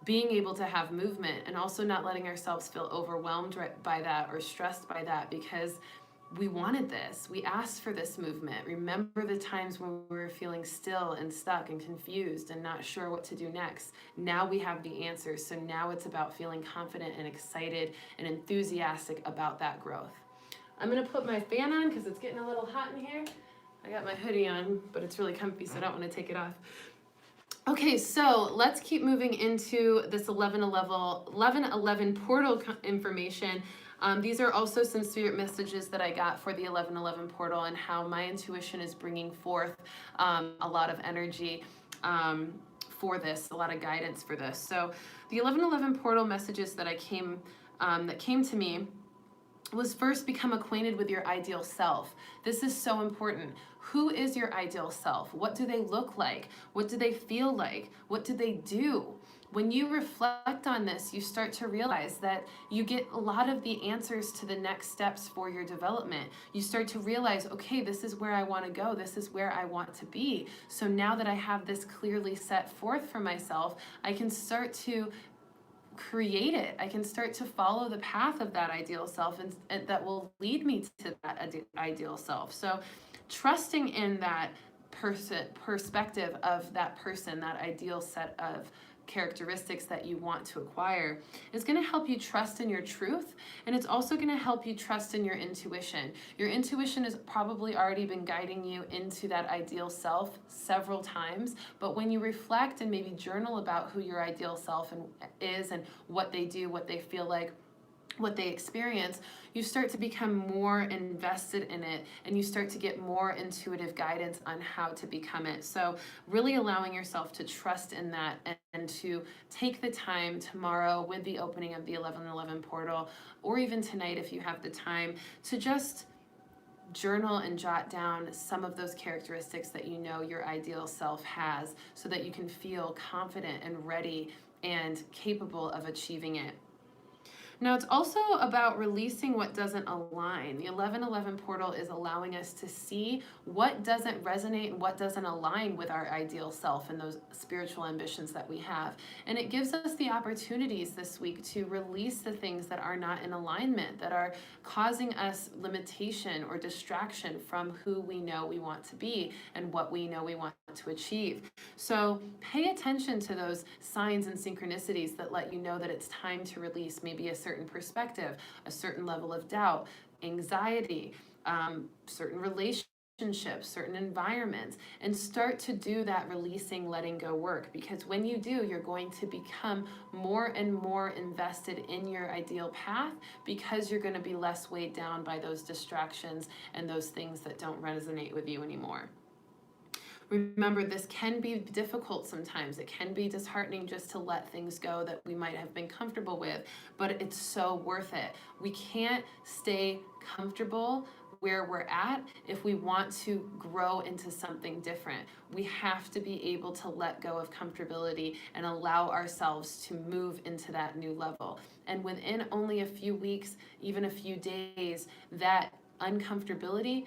being able to have movement, and also not letting ourselves feel overwhelmed by that or stressed by that, because we wanted this. We asked for this movement. Remember the times when we were feeling still and stuck and confused and not sure what to do next. Now we have the answers. So now it's about feeling confident and excited and enthusiastic about that growth. I'm going to put my fan on because it's getting a little hot in here. I got my hoodie on, but it's really comfy, so I don't want to take it off. Okay, so let's keep moving into this 1111 portal information. These are also some spirit messages that I got for the 1111 portal and how my intuition is bringing forth a lot of energy for this, a lot of guidance for this. So the 1111 portal messages that came to me was first become acquainted with your ideal self. This is so important. Who is your ideal self? What do they look like? What do they feel like? What do they do? When you reflect on this, you start to realize that you get a lot of the answers to the next steps for your development. You start to realize, okay, this is where I want to go. This is where I want to be. So now that I have this clearly set forth for myself, I can start to create it. I can start to follow the path of that ideal self, and that will lead me to that ideal self. So trusting in that perspective of that person, that ideal set of characteristics that you want to acquire, is going to help you trust in your truth, and it's also going to help you trust in your intuition. Your intuition has probably already been guiding you into that ideal self several times, but when you reflect and maybe journal about who your ideal self is and what they do, what they feel like, what they experience, you start to become more invested in it, and you start to get more intuitive guidance on how to become it. So really allowing yourself to trust in that, and to take the time tomorrow with the opening of the 1111 portal, or even tonight if you have the time, to just journal and jot down some of those characteristics that you know your ideal self has, so that you can feel confident and ready and capable of achieving it. Now, it's also about releasing what doesn't align. The 1111 portal is allowing us to see what doesn't resonate and what doesn't align with our ideal self and those spiritual ambitions that we have. And it gives us the opportunities this week to release the things that are not in alignment, that are causing us limitation or distraction from who we know we want to be and what we know we want to achieve. So pay attention to those signs and synchronicities that let you know that it's time to release maybe a certain perspective, a certain level of doubt, anxiety, certain relationships, certain environments, and start to do that releasing, letting go work. Because when you do, you're going to become more and more invested in your ideal path, because you're going to be less weighed down by those distractions and those things that don't resonate with you anymore. Remember, this can be difficult sometimes. It can be disheartening just to let things go that we might have been comfortable with, but it's so worth it. We can't stay comfortable where we're at if we want to grow into something different. We have to be able to let go of comfortability and allow ourselves to move into that new level. And within only a few weeks, even a few days, that uncomfortability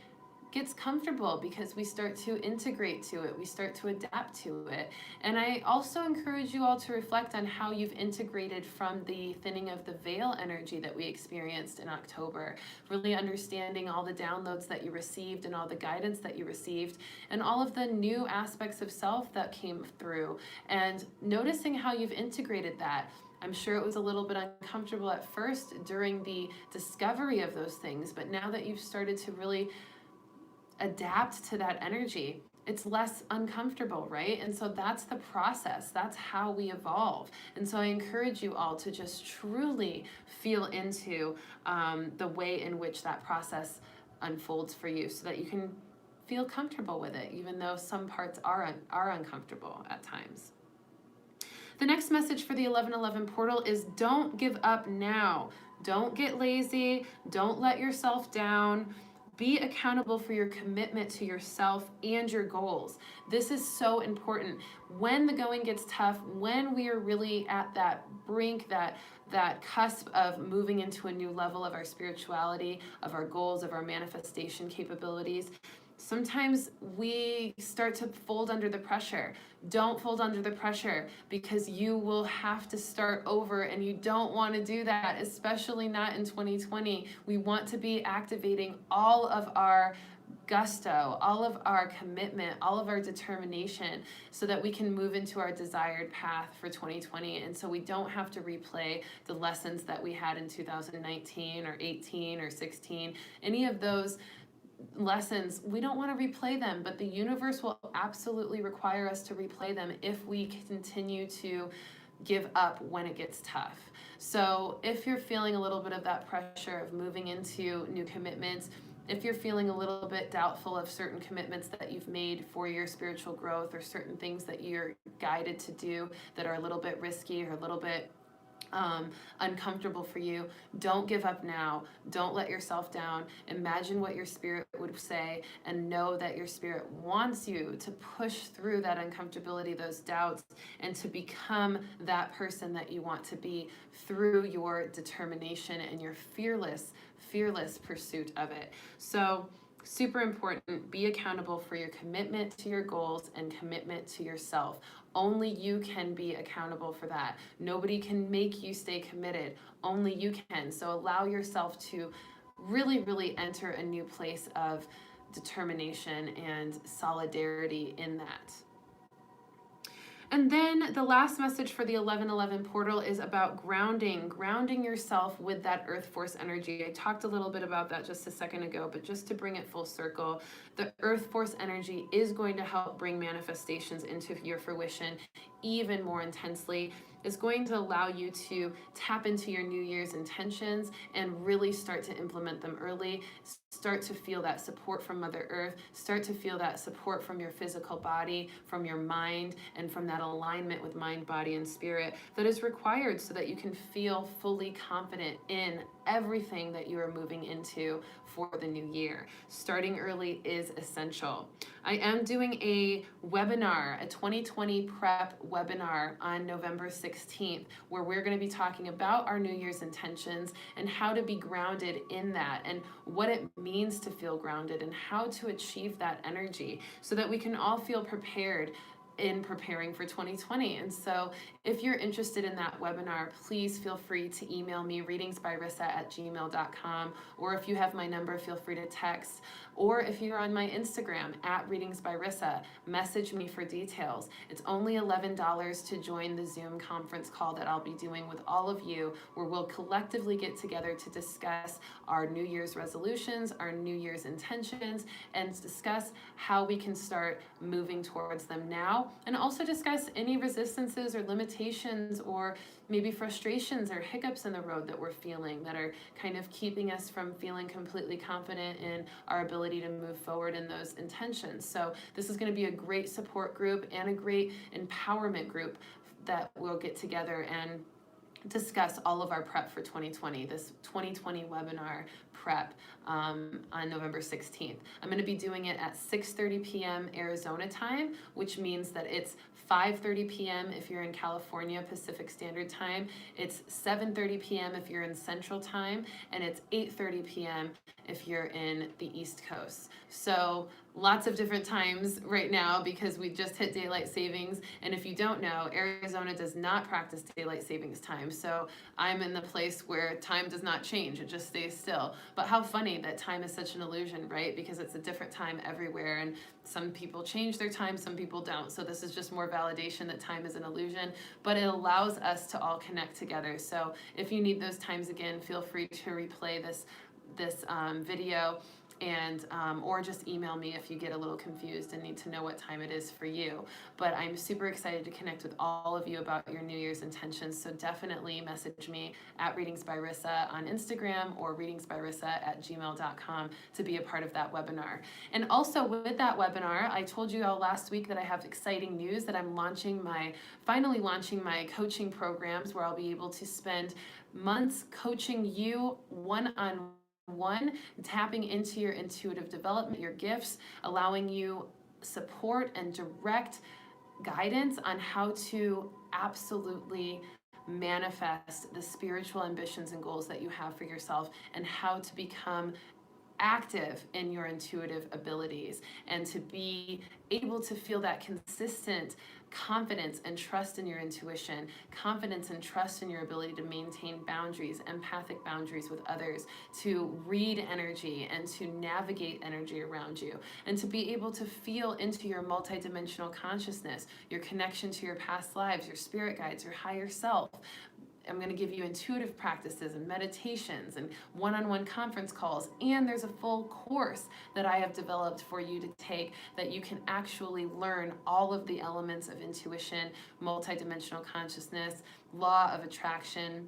gets comfortable, because we start to integrate to it, we start to adapt to it. And I also encourage you all to reflect on how you've integrated from the thinning of the veil energy that we experienced in October, really understanding all the downloads that you received and all the guidance that you received and all of the new aspects of self that came through, and noticing how you've integrated that. I'm sure it was a little bit uncomfortable at first during the discovery of those things, but now that you've started to really adapt to that energy, it's less uncomfortable, right? And so that's the process. That's how we evolve. And so I encourage you all to just truly feel into the way in which that process unfolds for you, so that you can feel comfortable with it, even though some parts are uncomfortable at times. The next message for the 1111 portal is don't give up now. Don't get lazy. Don't let yourself down. Be accountable for your commitment to yourself and your goals. This is so important. When the going gets tough, when we are really at that brink, that cusp of moving into a new level of our spirituality, of our goals, of our manifestation capabilities, sometimes we start to fold under the pressure. Don't fold under the pressure, because you will have to start over, and you don't want to do that, especially not in 2020. We want to be activating all of our gusto, all of our commitment, all of our determination, so that we can move into our desired path for 2020. And so we don't have to replay the lessons that we had in 2019 or 18 or 16, any of those lessons. We don't want to replay them, but the universe will absolutely require us to replay them if we continue to give up when it gets tough. So if you're feeling a little bit of that pressure of moving into new commitments, if you're feeling a little bit doubtful of certain commitments that you've made for your spiritual growth, or certain things that you're guided to do that are a little bit risky or a little bit uncomfortable for you, don't give up now. Don't let yourself down. Imagine what your spirit would say, and know that your spirit wants you to push through that uncomfortability, those doubts, and to become that person that you want to be through your determination and your fearless pursuit of it. So super important, be accountable for your commitment to your goals and commitment to yourself. Only you can be accountable for that. Nobody can make you stay committed. Only you can. So allow yourself to really enter a new place of determination and solidarity in that. And then the last message for the 1111 portal is about grounding yourself with that earth force energy. I talked a little bit about that just a second ago, but just to bring it full circle, the earth force energy is going to help bring manifestations into your fruition even more intensely. It's going to allow you to tap into your New Year's intentions and really start to implement them early. Start to feel that support from Mother Earth. Start to feel that support from your physical body, from your mind, and from that alignment with mind, body, and spirit that is required so that you can feel fully confident in everything that you are moving into for the new year. Starting early is essential. I am doing a webinar, a 2020 prep webinar on November 16th, where we're going to be talking about our New Year's intentions and how to be grounded in that, and what it means to feel grounded, and how to achieve that energy so that we can all feel prepared in preparing for 2020. And so if you're interested in that webinar, please feel free to email me, readingsbyrissa@gmail.com, or if you have my number, feel free to text, or if you're on my Instagram @readingsbyrissa, message me for details. It's only $11 to join the Zoom conference call that I'll be doing with all of you, where we'll collectively get together to discuss our New Year's resolutions, our New Year's intentions, and discuss how we can start moving towards them now, and also discuss any resistances or limitations or maybe frustrations or hiccups in the road that we're feeling that are kind of keeping us from feeling completely confident in our ability to move forward in those intentions. So this is going to be a great support group and a great empowerment group that we'll get together and discuss all of our prep for 2020, this 2020 webinar prep on November 16th. I'm going to be doing it at 6:30 p.m. Arizona time, which means that it's 5:30 p.m. if you're in California Pacific Standard Time, it's 7:30 p.m. if you're in Central Time, and it's 8:30 p.m. if you're in the East Coast. So lots of different times right now because we just hit daylight savings. And if you don't know, Arizona does not practice daylight savings time. So I'm in the place where time does not change, it just stays still. But how funny that time is such an illusion, right? Because it's a different time everywhere, and some people change their time, some people don't. So this is just more validation that time is an illusion, but it allows us to all connect together. So if you need those times again, feel free to replay this video, and or just email me if you get a little confused and need to know what time it is for you. But I'm super excited to connect with all of you about your New Year's intentions, so definitely message me at readingsbyrissa on Instagram or readingsbyrissa@gmail.com to be a part of that webinar. And also with that webinar, I told you all last week that I have exciting news that I'm finally launching my coaching programs, where I'll be able to spend months coaching you one-on-one, tapping into your intuitive development, your gifts, allowing you support and direct guidance on how to absolutely manifest the spiritual ambitions and goals that you have for yourself, and how to become active in your intuitive abilities, and to be able to feel that consistent confidence and trust in your intuition, confidence and trust in your ability to maintain boundaries, empathic boundaries with others, to read energy and to navigate energy around you, and to be able to feel into your multidimensional consciousness, your connection to your past lives, your spirit guides, your higher self. I'm going to give you intuitive practices and meditations and one-on-one conference calls, and there's a full course that I have developed for you to take that you can actually learn all of the elements of intuition, multidimensional consciousness, law of attraction,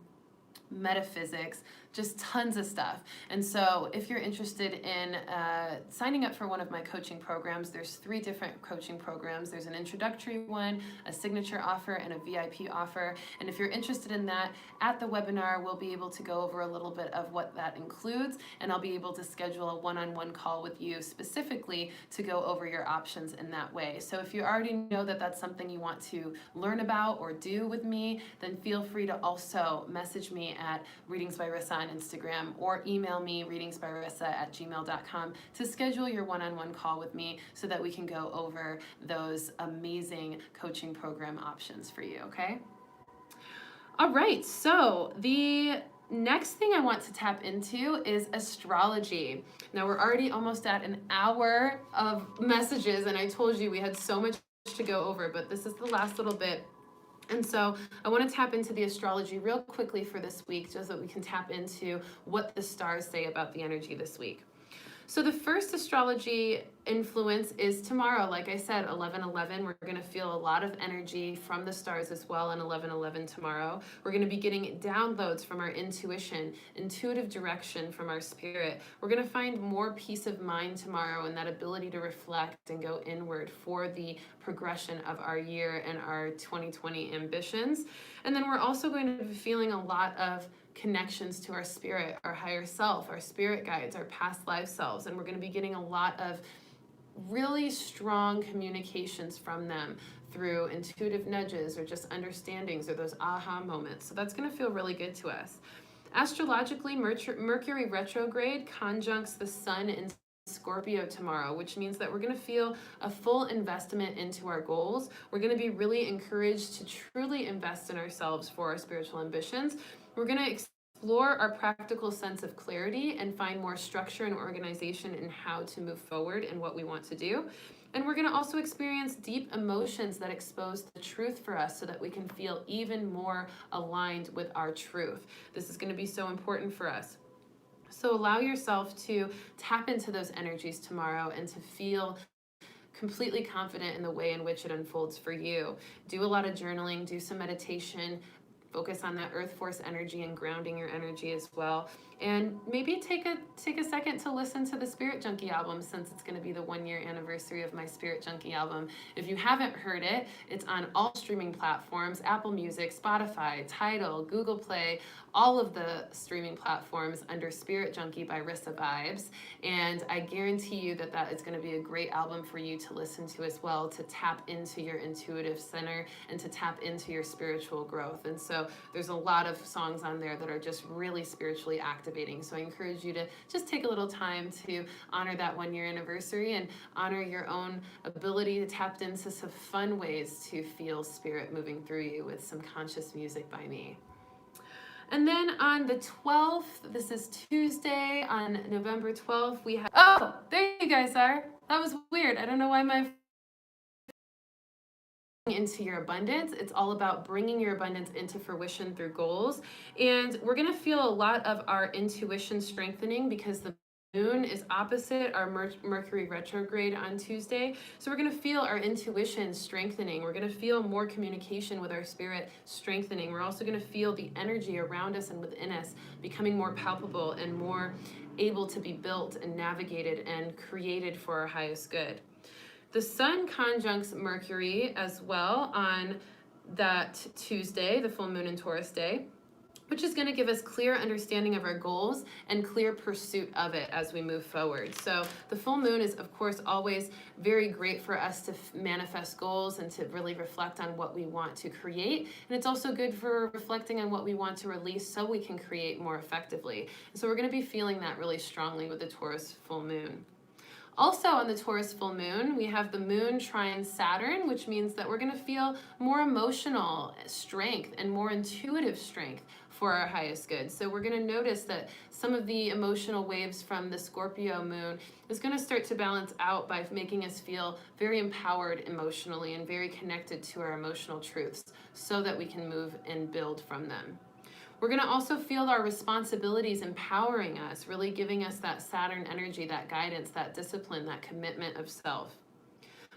metaphysics, just tons of stuff. And so if you're interested in signing up for one of my coaching programs, there's 3 different coaching programs. There's an introductory one, a signature offer, and a VIP offer. And if you're interested in that, at the webinar, we'll be able to go over a little bit of what that includes, and I'll be able to schedule a one-on-one call with you specifically to go over your options in that way. So if you already know that that's something you want to learn about or do with me, then feel free to also message me at readingsbyrissa on Instagram, or email me readingsbyrissa@gmail.com to schedule your one-on-one call with me so that we can go over those amazing coaching program options for you, okay? All right, so the next thing I want to tap into is astrology. Now we're already almost at an hour of messages, and I told you we had so much to go over, but this is the last little bit. And so I want to tap into the astrology real quickly for this week, just so that we can tap into what the stars say about the energy this week. So the first astrology influence is tomorrow. Like I said, 11/11, we're going to feel a lot of energy from the stars as well on 11/11 tomorrow. We're going to be getting downloads from our intuition, intuitive direction from our spirit. We're going to find more peace of mind tomorrow, and that ability to reflect and go inward for the progression of our year and our 2020 ambitions. And then we're also going to be feeling a lot of connections to our spirit, our higher self, our spirit guides, our past life selves, and we're going to be getting a lot of really strong communications from them through intuitive nudges or just understandings or those aha moments. So that's going to feel really good to us. Astrologically, Mercury retrograde conjuncts the sun in Scorpio tomorrow, which means that we're going to feel a full investment into our goals. We're going to be really encouraged to truly invest in ourselves for our spiritual ambitions. We're going to explore our practical sense of clarity and find more structure and organization in how to move forward and what we want to do. And we're going to also experience deep emotions that expose the truth for us so that we can feel even more aligned with our truth. This is going to be so important for us. So allow yourself to tap into those energies tomorrow and to feel completely confident in the way in which it unfolds for you. Do a lot of journaling, do some meditation, focus on that earth force energy and grounding your energy as well. And maybe take a second to listen to the Spirit Junkie album, since it's going to be the 1-year anniversary of my Spirit Junkie album. If you haven't heard it, it's on all streaming platforms: Apple Music, Spotify, Tidal, Google Play, all of the streaming platforms under Spirit Junkie by Rissa Vibes. And I guarantee you that that is going to be a great album for you to listen to as well, to tap into your intuitive center and to tap into your spiritual growth. And so So there's a lot of songs on there that are just really spiritually activating. So I encourage you to just take a little time to honor that 1-year anniversary and honor your own ability to tap into some fun ways to feel spirit moving through you with some conscious music by me. And then on the 12th, this is Tuesday, on November 12th, we have, oh, there you guys are. That was weird. I don't know why my into your abundance. It's all about bringing your abundance into fruition through goals. And we're going to feel a lot of our intuition strengthening because the moon is opposite our Mercury retrograde on Tuesday. So we're going to feel our intuition strengthening. We're going to feel more communication with our spirit strengthening. We're also going to feel the energy around us and within us becoming more palpable and more able to be built and navigated and created for our highest good. The sun conjuncts Mercury as well on that Tuesday, the full moon in Taurus day, which is going to give us clear understanding of our goals and clear pursuit of it as we move forward. So the full moon is, of course, always very great for us to manifest goals and to really reflect on what we want to create. And it's also good for reflecting on what we want to release so we can create more effectively. And so we're going to be feeling that really strongly with the Taurus full moon. Also on the Taurus full moon, we have the moon trine Saturn, which means that we're going to feel more emotional strength and more intuitive strength for our highest good. So we're going to notice that some of the emotional waves from the Scorpio moon is going to start to balance out by making us feel very empowered emotionally and very connected to our emotional truths so that we can move and build from them. We're going to also feel our responsibilities empowering us, really giving us that Saturn energy, that guidance, that discipline, that commitment of self.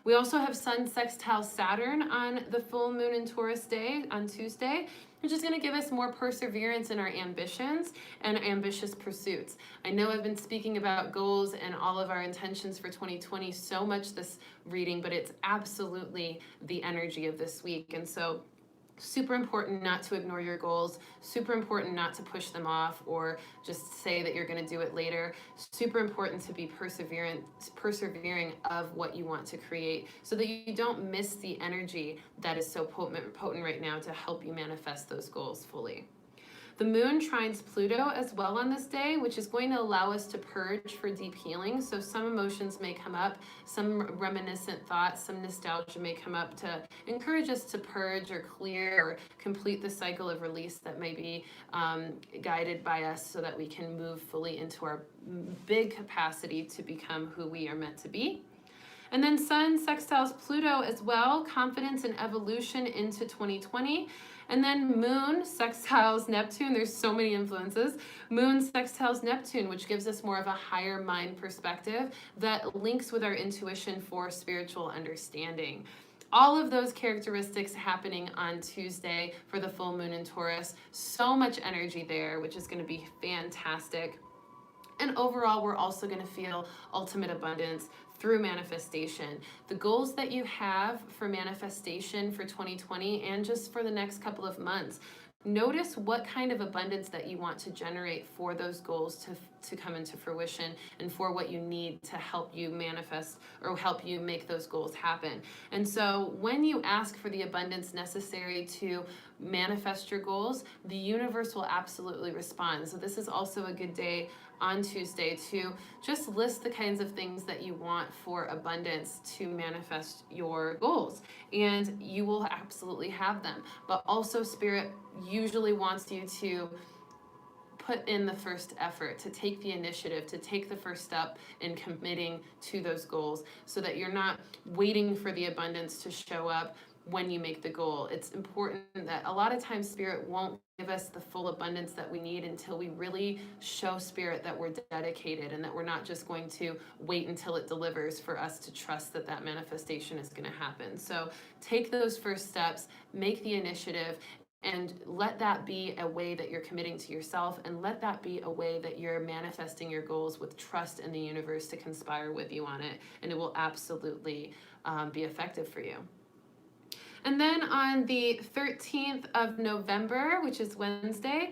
We also have Sun sextile Saturn on the full moon in Taurus day on Tuesday, which is going to give us more perseverance in our ambitions and ambitious pursuits. I know I've been speaking about goals and all of our intentions for 2020 so much this reading, but it's absolutely the energy of this week. And so super important not to ignore your goals, super important not to push them off or just say that you're going to do it later. Super important to be persevering of what you want to create so that you don't miss the energy that is so potent right now to help you manifest those goals fully. The moon trines Pluto as well on this day, which is going to allow us to purge for deep healing. So some emotions may come up, some reminiscent thoughts, some nostalgia may come up to encourage us to purge or clear or complete the cycle of release that may be guided by us so that we can move fully into our big capacity to become who we are meant to be. And then Sun sextiles Pluto as well, confidence and evolution into 2020. And then Moon sextiles Neptune. There's so many influences. Moon sextiles Neptune, which gives us more of a higher mind perspective that links with our intuition for spiritual understanding. All of those characteristics happening on Tuesday for the full moon in Taurus. So much energy there, which is going to be fantastic. And overall, we're also going to feel ultimate abundance through manifestation. The goals that you have for manifestation for 2020 and just for the next couple of months, notice what kind of abundance that you want to generate for those goals to come into fruition and for what you need to help you manifest or help you make those goals happen. And so when you ask for the abundance necessary to manifest your goals, the universe will absolutely respond. So this is also a good day on Tuesday to just list the kinds of things that you want for abundance to manifest your goals, and you will absolutely have them. But also Spirit usually wants you to put in the first effort, to take the initiative, to take the first step in committing to those goals so that you're not waiting for the abundance to show up when you make the goal. It's important that a lot of times Spirit won't give us the full abundance that we need until we really show Spirit that we're dedicated and that we're not just going to wait until it delivers for us to trust that that manifestation is going to happen. So take those first steps, make the initiative, and let that be a way that you're committing to yourself, and let that be a way that you're manifesting your goals with trust in the universe to conspire with you on it, and it will absolutely be effective for you. And then on the 13th of November, which is Wednesday,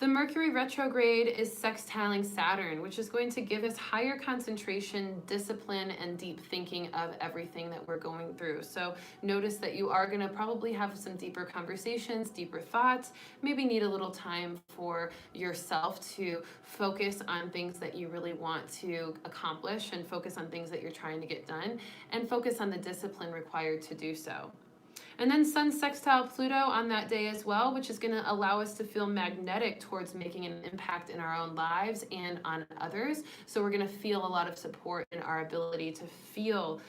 The Mercury retrograde is sextiling Saturn, which is going to give us higher concentration, discipline, and deep thinking of everything that we're going through. So notice that you are going to probably have some deeper conversations, deeper thoughts, maybe need a little time for yourself to focus on things that you really want to accomplish and focus on things that you're trying to get done and focus on the discipline required to do so. And then Sun sextile Pluto on that day as well, which is going to allow us to feel magnetic towards making an impact in our own lives and on others. So we're going to feel a lot of support in our ability to feel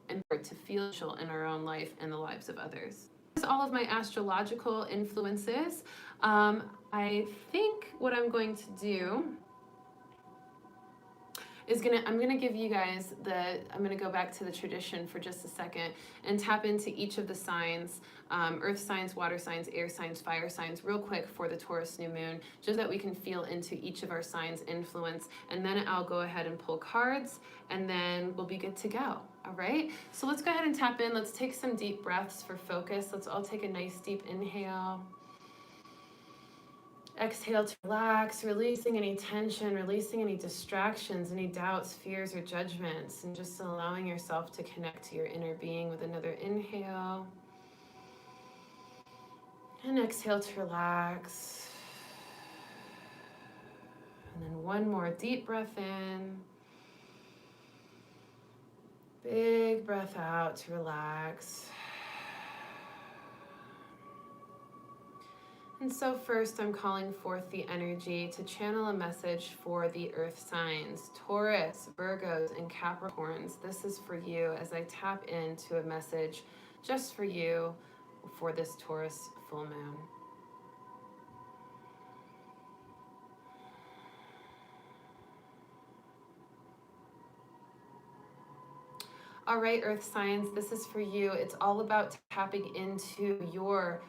and to feel in our own life and the lives of others. That's all of my astrological influences. I think what I'm going to do is I'm gonna give you guys I'm gonna go back to the tradition for just a second and tap into each of the signs, earth signs, water signs, air signs, fire signs, real quick for the Taurus new moon, just that we can feel into each of our signs' influence. And then I'll go ahead and pull cards and then we'll be good to go. All right, so let's go ahead and tap in. Let's take some deep breaths for focus. Let's all take a nice deep inhale. Exhale to relax, releasing any tension, releasing any distractions, any doubts, fears, or judgments, and just allowing yourself to connect to your inner being with another inhale. And exhale to relax. And then one more deep breath in. Big breath out to relax. And so first I'm calling forth the energy to channel a message for the earth signs, Taurus, Virgos, and Capricorns. This is for you as I tap into a message just for you for this Taurus full moon. All right, earth signs, this is for you. It's all about tapping into your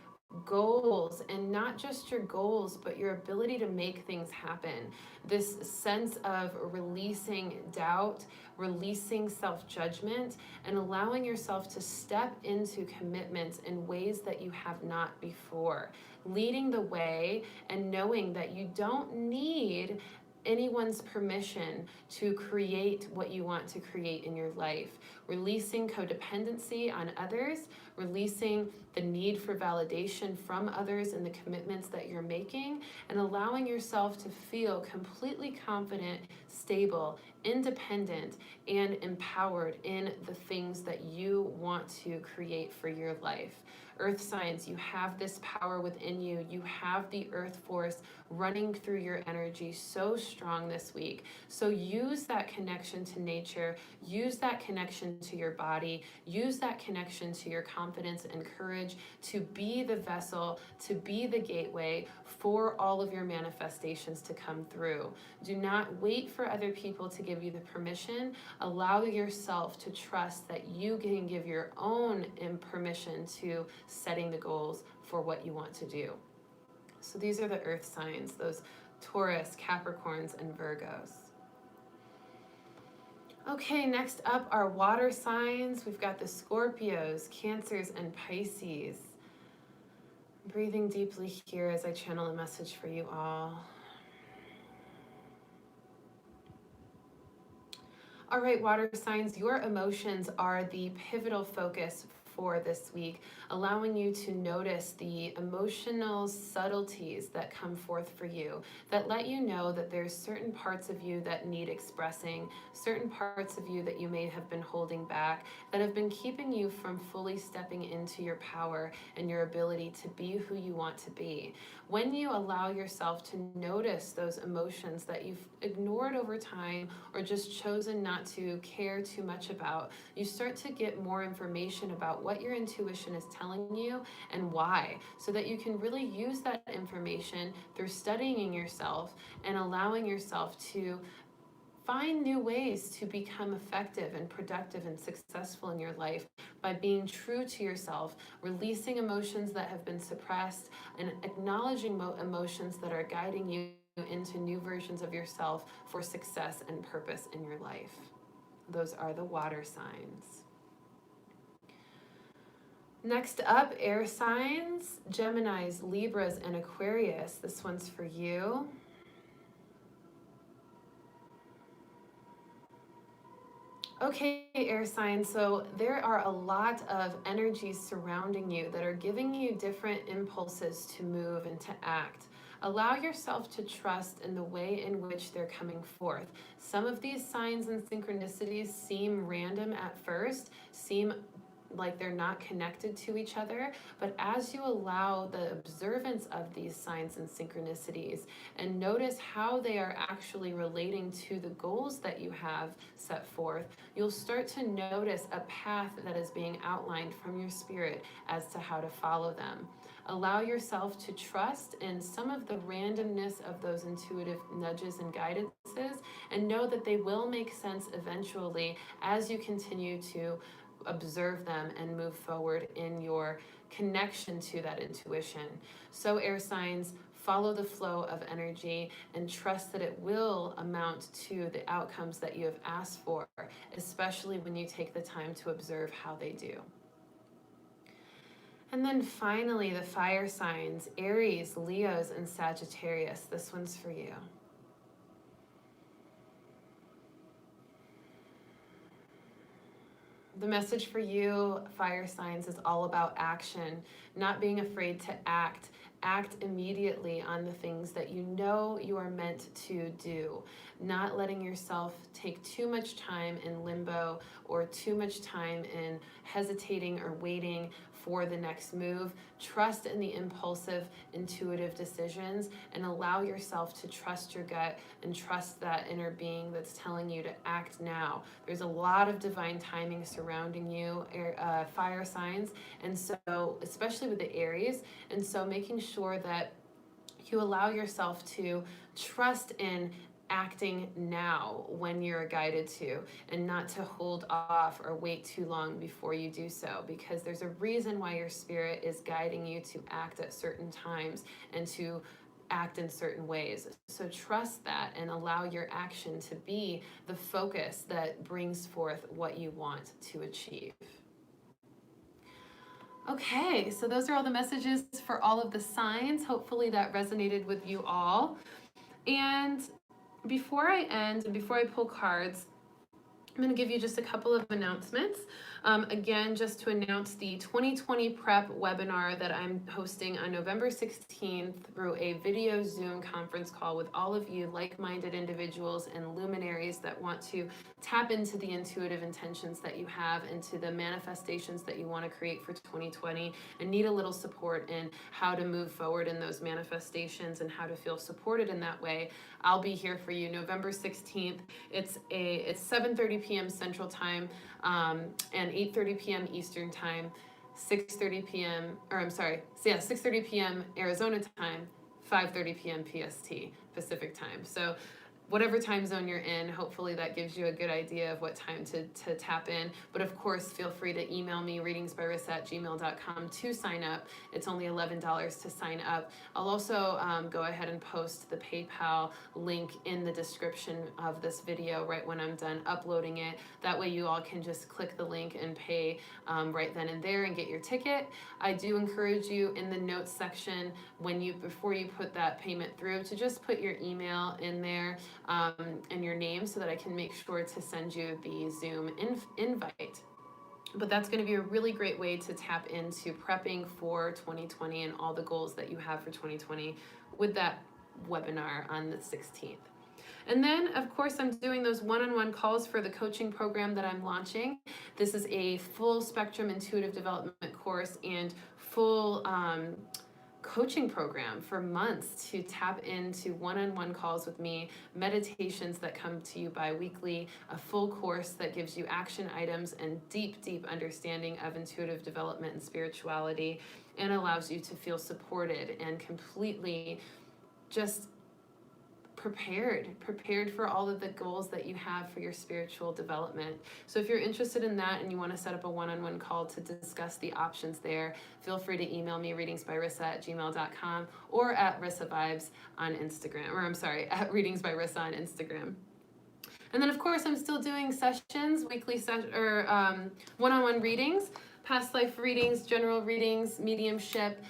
goals, and not just your goals, but your ability to make things happen. This sense of releasing doubt, releasing self-judgment, and allowing yourself to step into commitments in ways that you have not before. Leading the way and knowing that you don't need anyone's permission to create what you want to create in your life. Releasing codependency on others, releasing the need for validation from others in the commitments that you're making, and allowing yourself to feel completely confident, stable, independent, and empowered in the things that you want to create for your life. Earth signs, you have this power within you. You have the earth force running through your energy so strong this week. So use that connection to nature, use that connection to your body, use that connection to your confidence and courage to be the vessel, to be the gateway for all of your manifestations to come through. Do not wait for other people to give you the permission. Allow yourself to trust that you can give your own permission to setting the goals for what you want to do. So these are the earth signs, those Taurus, Capricorns, and Virgos. Okay, next up are water signs. We've got the Scorpios, Cancers, and Pisces. Breathing deeply here as I channel a message for you all. All right, water signs, your emotions are the pivotal focus for this week, allowing you to notice the emotional subtleties that come forth for you, that let you know that there's certain parts of you that need expressing, certain parts of you that you may have been holding back, that have been keeping you from fully stepping into your power and your ability to be who you want to be. When you allow yourself to notice those emotions that you've ignored over time or just chosen not to care too much about, you start to get more information about what your intuition is telling you and why, so that you can really use that information through studying yourself and allowing yourself to find new ways to become effective and productive and successful in your life by being true to yourself, releasing emotions that have been suppressed, and acknowledging emotions that are guiding you into new versions of yourself for success and purpose in your life. Those are the water signs. Next up, air signs, Geminis, Libras, and Aquarius. This one's for you. Okay, air signs. So there are a lot of energies surrounding you that are giving you different impulses to move and to act. Allow yourself to trust in the way in which they're coming forth. Some of these signs and synchronicities seem random at first, seem like they're not connected to each other, but as you allow the observance of these signs and synchronicities and notice how they are actually relating to the goals that you have set forth, you'll start to notice a path that is being outlined from your spirit as to how to follow them. Allow yourself to trust in some of the randomness of those intuitive nudges and guidances, and know that they will make sense eventually as you continue to observe them and move forward in your connection to that intuition. So, air signs, follow the flow of energy and trust that it will amount to the outcomes that you have asked for, especially when you take the time to observe how they do. And then finally, the fire signs, Aries, Leos, and Sagittarius. This one's for you. The message for you, fire signs, is all about action, not being afraid to act. Act immediately on the things that you know you are meant to do, not letting yourself take too much time in limbo or too much time in hesitating or waiting for the next move. Trust in the impulsive, intuitive decisions and allow yourself to trust your gut and trust that inner being that's telling you to act now. There's a lot of divine timing surrounding you, fire signs, and so especially with the Aries, and so making sure that you allow yourself to trust in acting now when you're guided to, and not to hold off or wait too long before you do so, because there's a reason why your spirit is guiding you to act at certain times and to act in certain ways. So trust that and allow your action to be the focus that brings forth what you want to achieve. Okay, so those are all the messages for all of the signs. Hopefully that resonated with you all. And before I end and before I pull cards, I'm going to give you just a couple of announcements. Again, just to announce the 2020 Prep webinar that I'm hosting on November 16th through a video Zoom conference call with all of you like-minded individuals and luminaries that want to tap into the intuitive intentions that you have, into the manifestations that you want to create for 2020, and need a little support in how to move forward in those manifestations and how to feel supported in that way. I'll be here for you November 16th. It's 7:30 p.m. Central Time and 8:30 p.m. Eastern Time, 6:30 p.m. Arizona Time, 5:30 p.m. PST, Pacific Time. So whatever time zone you're in, hopefully that gives you a good idea of what time to tap in. But of course, feel free to email me, readingsbyrissa@gmail.com, to sign up. It's only $11 to sign up. I'll also go ahead and post the PayPal link in the description of this video right when I'm done uploading it. That way you all can just click the link and pay right then and there and get your ticket. I do encourage you in the notes section, before you put that payment through, to just put your email in there and your name, so that I can make sure to send you the Zoom invite. But that's going to be a really great way to tap into prepping for 2020 and all the goals that you have for 2020 with that webinar on the 16th. And then, of course, I'm doing those one-on-one calls for the coaching program that I'm launching. This is a full spectrum intuitive development course and full coaching program for months to tap into one-on-one calls with me, meditations that come to you bi-weekly, a full course that gives you action items and deep understanding of intuitive development and spirituality, and allows you to feel supported and completely just prepared for all of the goals that you have for your spiritual development. So if you're interested in that and you want to set up a one-on-one call to discuss the options there, feel free to email me, readingsbyrissa@gmail.com, or at Rissa Vibes on Instagram, at readingsbyrissa on Instagram. And then, of course, I'm still doing sessions, weekly one-on-one readings, past life readings, general readings, mediumship,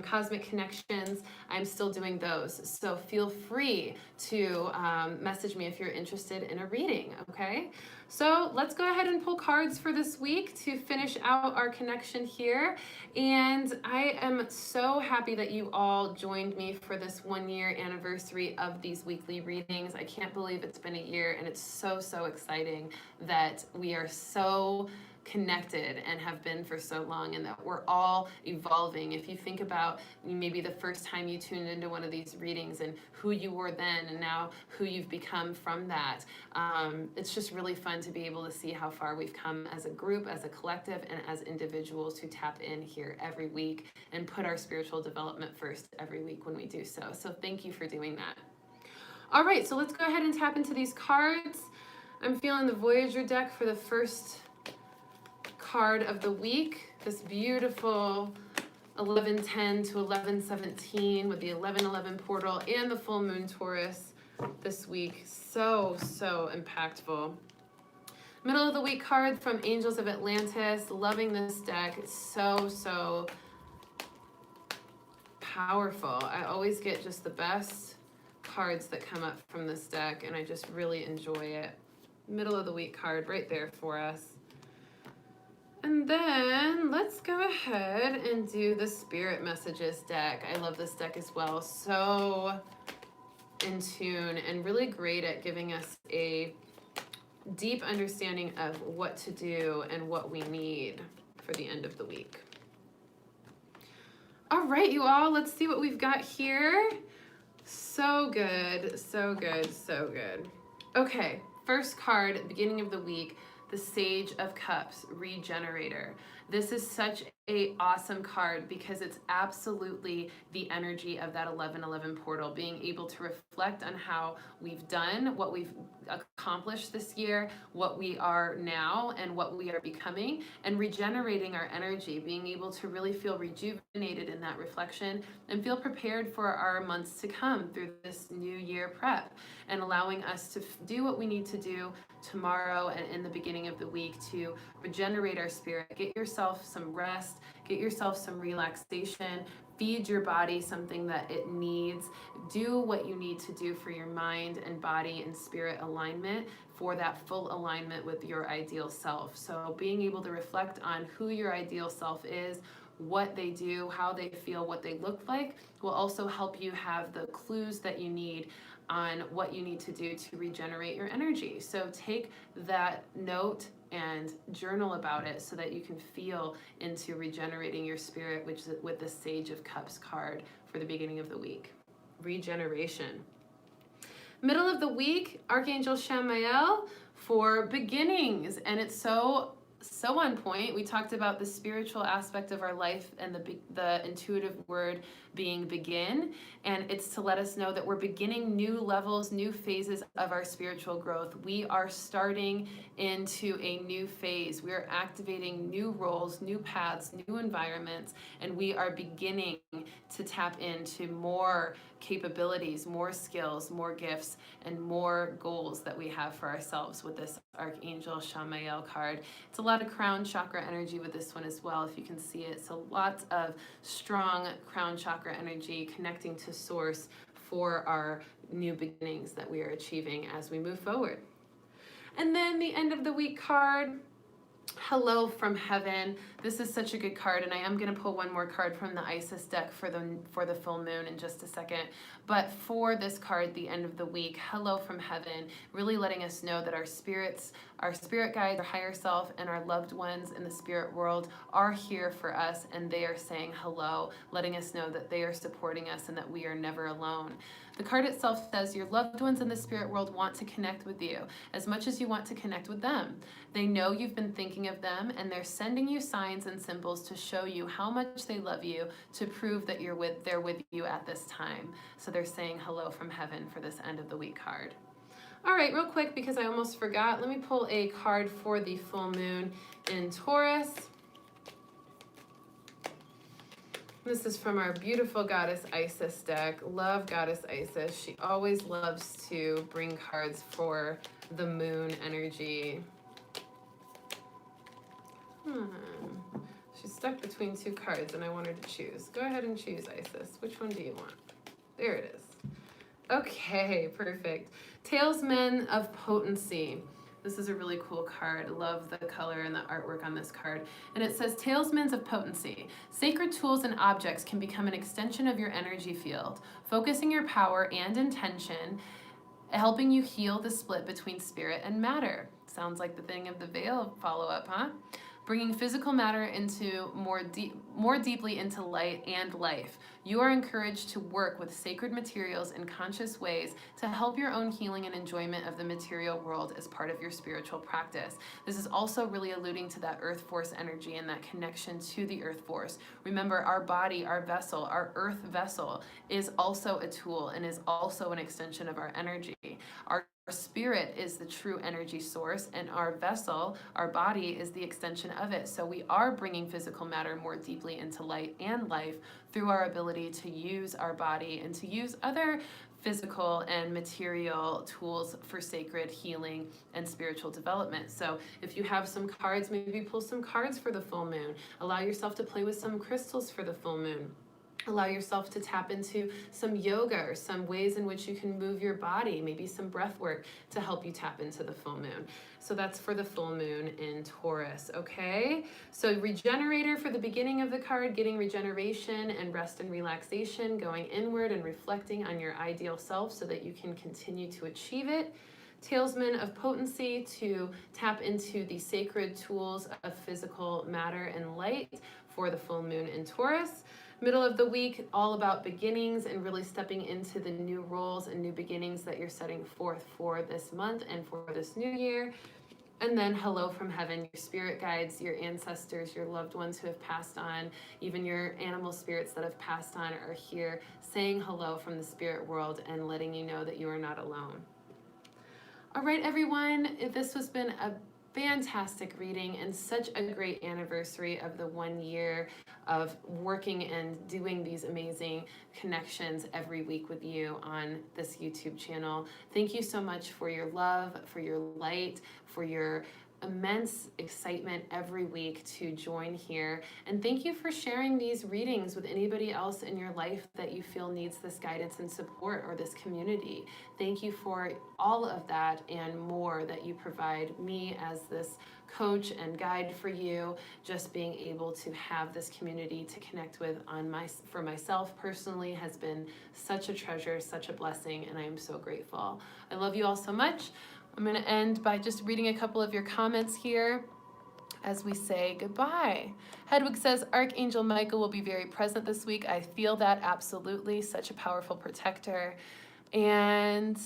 cosmic connections, I'm still doing those. So feel free to message me if you're interested in a reading, okay? So let's go ahead and pull cards for this week to finish out our connection here. And I am so happy that you all joined me for this 1-year anniversary of these weekly readings. I can't believe it's been a year, and it's so, so exciting that we are so connected and have been for so long, and that we're all evolving. If you think about maybe the first time you tuned into one of these readings and who you were then and now who you've become from that, it's just really fun to be able to see how far we've come as a group, as a collective, and as individuals who tap in here every week and put our spiritual development first every week when we do so. So thank you for doing that. All right, so let's go ahead and tap into these cards. I'm feeling the Voyager deck for the first card of the week, this beautiful 11:10 to 11:17 with the 11:11 portal and the full moon Taurus this week. So impactful. Middle of the week card from Angels of Atlantis. Loving this deck. It's so powerful. I always get just the best cards that come up from this deck, and I just really enjoy it. Middle of the week card right there for us. And then let's go ahead and do the Spirit Messages deck. I love this deck as well. So in tune and really great at giving us a deep understanding of what to do and what we need for the end of the week. All right, you all, let's see what we've got here. So good, so good, so good. Okay, first card at the beginning of the week, the Sage of Cups, Regenerator. This is such a awesome card because it's absolutely the energy of that 11:11 portal, being able to reflect on how we've done, what we've accomplished this year, what we are now, and what we are becoming, and regenerating our energy, being able to really feel rejuvenated in that reflection and feel prepared for our months to come through this new year prep, and allowing us to do what we need to do tomorrow and in the beginning of the week to regenerate our spirit, get yourself some rest, get yourself some relaxation, feed your body something that it needs, do what you need to do for your mind and body and spirit alignment for that full alignment with your ideal self. So being able to reflect on who your ideal self is, what they do, how they feel, what they look like, will also help you have the clues that you need on what you need to do to regenerate your energy. So take that note and journal about it so that you can feel into regenerating your spirit, which is with the Sage of Cups card for the beginning of the week. Regeneration. Middle of the week, Archangel Shamael for beginnings, and it's so on point. We talked about the spiritual aspect of our life and the intuitive word being begin, and it's to let us know that we're beginning new levels, new phases of our spiritual growth. We are starting into a new phase. We are activating new roles, new paths, new environments, and we are beginning to tap into more capabilities, more skills, more gifts, and more goals that we have for ourselves with this Archangel Shamael card. It's a lot of crown chakra energy with this one as well, if you can see it. So lots of strong crown chakra energy connecting to source for our new beginnings that we are achieving as we move forward. And then the end of the week card, Hello from Heaven. This is such a good card, and I am going to pull one more card from the Isis deck for the full moon in just a second. But for this card, the end of the week, Hello from Heaven, really letting us know that our spirits, our spirit guides, our higher self, and our loved ones in the spirit world are here for us, and they are saying hello, letting us know that they are supporting us and that we are never alone. The card itself says your loved ones in the spirit world want to connect with you as much as you want to connect with them. They know you've been thinking of them, and they're sending you signs and symbols to show you how much they love you, to prove that they're with you at this time. So they're saying hello from heaven for this end of the week card. All right, real quick, because I almost forgot, let me pull a card for the full moon in Taurus. This is from our beautiful Goddess Isis deck. Love Goddess Isis. She always loves to bring cards for the moon energy. stuck between two cards and I wanted to choose. Go ahead and choose, Isis. Which one do you want? There it is. Okay, perfect. Tailsman of Potency. This is a really cool card. I love the color and the artwork on this card. And it says, Tailsmen of Potency. Sacred tools and objects can become an extension of your energy field, focusing your power and intention, helping you heal the split between spirit and matter. Sounds like the thing of the veil follow-up, huh? Bringing physical matter into more deeply into light and life. You are encouraged to work with sacred materials in conscious ways to help your own healing and enjoyment of the material world as part of your spiritual practice. This is also really alluding to that earth force energy and that connection to the earth force. Remember, our body, our vessel, our earth vessel is also a tool and is also an extension of our energy. Our spirit is the true energy source, and our vessel, our body, is the extension of it. So we are bringing physical matter more deeply into light and life through our ability to use our body and to use other physical and material tools for sacred healing and spiritual development. So if you have some cards, maybe pull some cards for the full moon. Allow yourself to play with some crystals for the full moon. Allow yourself to tap into some yoga or some ways in which you can move your body, maybe some breath work to help you tap into the full moon. So that's for the full moon in Taurus, okay? So Regenerator for the beginning of the card, getting regeneration and rest and relaxation, going inward and reflecting on your ideal self so that you can continue to achieve it. Tailsman of Potency to tap into the sacred tools of physical matter and light for the full moon in Taurus. Middle of the week, all about beginnings and really stepping into the new roles and new beginnings that you're setting forth for this month and for this new year. And then hello from heaven, your spirit guides, your ancestors, your loved ones who have passed on, even your animal spirits that have passed on are here saying hello from the spirit world and letting you know that you are not alone. All right, everyone, this has been a fantastic reading and such a great anniversary of the 1 year of working and doing these amazing connections every week with you on this YouTube channel. Thank you so much for your love, for your light, for your immense excitement every week to join here. And thank you for sharing these readings with anybody else in your life that you feel needs this guidance and support or this community. Thank you for all of that and more that you provide me as this coach and guide for you, just being able to have this community to connect with for myself personally has been such a treasure, such a blessing, and I am so grateful. I love you all so much. I'm going to end by just reading a couple of your comments here as we say goodbye. Hedwig says, Archangel Michael will be very present this week. I feel that absolutely. Such a powerful protector. And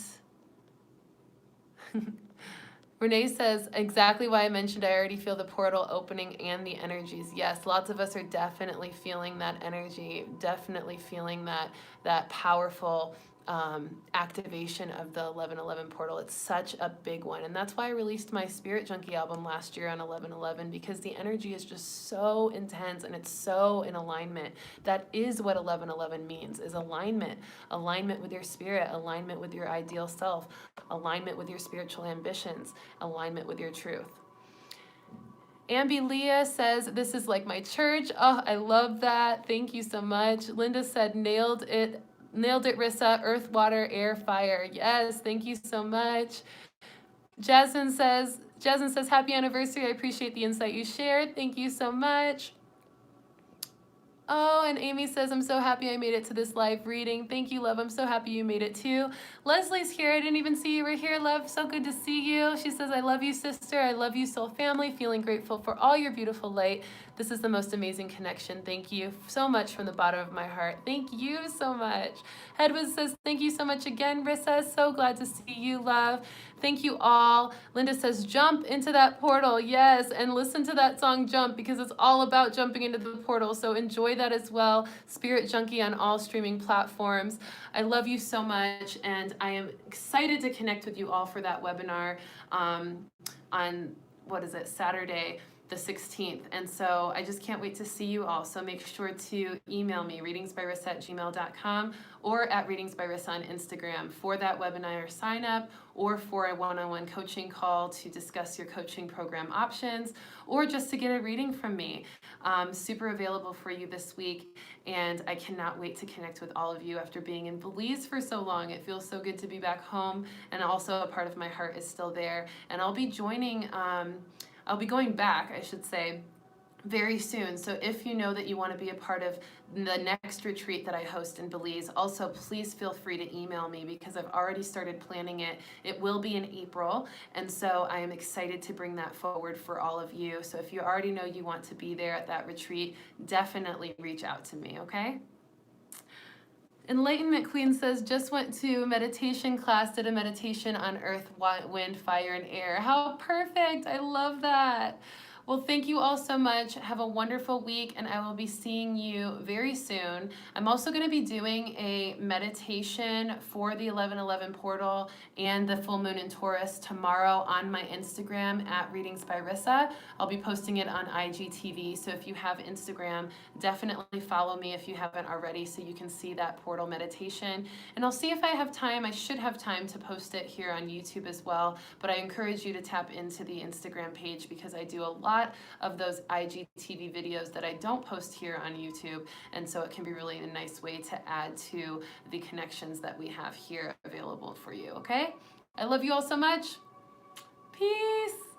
Renee says, exactly why I mentioned I already feel the portal opening and the energies. Yes, lots of us are definitely feeling that energy, definitely feeling that powerful activation of the 11/11 portal. It's such a big one, and that's why I released my Spirit Junkie album last year on 11/11, because the energy is just so intense and it's so in alignment. That is what 11/11 means, is alignment. Alignment with your spirit, alignment with your ideal self, alignment with your spiritual ambitions, alignment with your truth. Ambi Leah says, this is like my church. Oh, I love that. Thank you so much. Linda said, nailed it, Rissa. Earth, water, air, fire. Yes, thank you so much. Jasmine says, happy anniversary. I appreciate the insight you shared. Thank you so much. Oh, and Amy says, I'm so happy I made it to this live reading. Thank you, love. I'm so happy you made it too. Leslie's here. I didn't even see you were here, love. So good to see you. She says, I love you, sister. I love you, soul family. Feeling grateful for all your beautiful light. This is the most amazing connection. Thank you so much from the bottom of my heart. Thank you so much. Hedwig says, thank you so much again, Rissa. So glad to see you, love. Thank you all. Linda says, jump into that portal. Yes, and listen to that song, Jump, because it's all about jumping into the portal. So enjoy that as well. Spirit Junkie on all streaming platforms. I love you so much, and I am excited to connect with you all for that webinar on, what is it, Saturday. the 16th. And so I just can't wait to see you all. So make sure to email me, readingsbyrissa@gmail.com, or at readingsbyrissa on Instagram for that webinar sign up, or for a one-on-one coaching call to discuss your coaching program options, or just to get a reading from me. Super available for you this week, and I cannot wait to connect with all of you after being in Belize for so long. It feels so good to be back home, and also a part of my heart is still there. And I'll be going back, I should say, very soon. So if you know that you want to be a part of the next retreat that I host in Belize, also please feel free to email me, because I've already started planning it. It will be in April, and so I am excited to bring that forward for all of you. So if you already know you want to be there at that retreat, definitely reach out to me, okay? Enlightenment Queen says, just went to meditation class, did a meditation on earth, wind, fire, and air. How perfect. I love that. Well, thank you all so much. Have a wonderful week, and I will be seeing you very soon. I'm also going to be doing a meditation for the 11/11 portal and the full moon in Taurus tomorrow on my Instagram at readingsbyrissa. I'll be posting it on IGTV, so if you have Instagram, definitely follow me if you haven't already, so you can see that portal meditation. And I'll see if I have time. I should have time to post it here on YouTube as well, but I encourage you to tap into the Instagram page, because I do a lot of those IGTV videos that I don't post here on YouTube, and so it can be really a nice way to add to the connections that we have here available for you, okay? I love you all so much. Peace.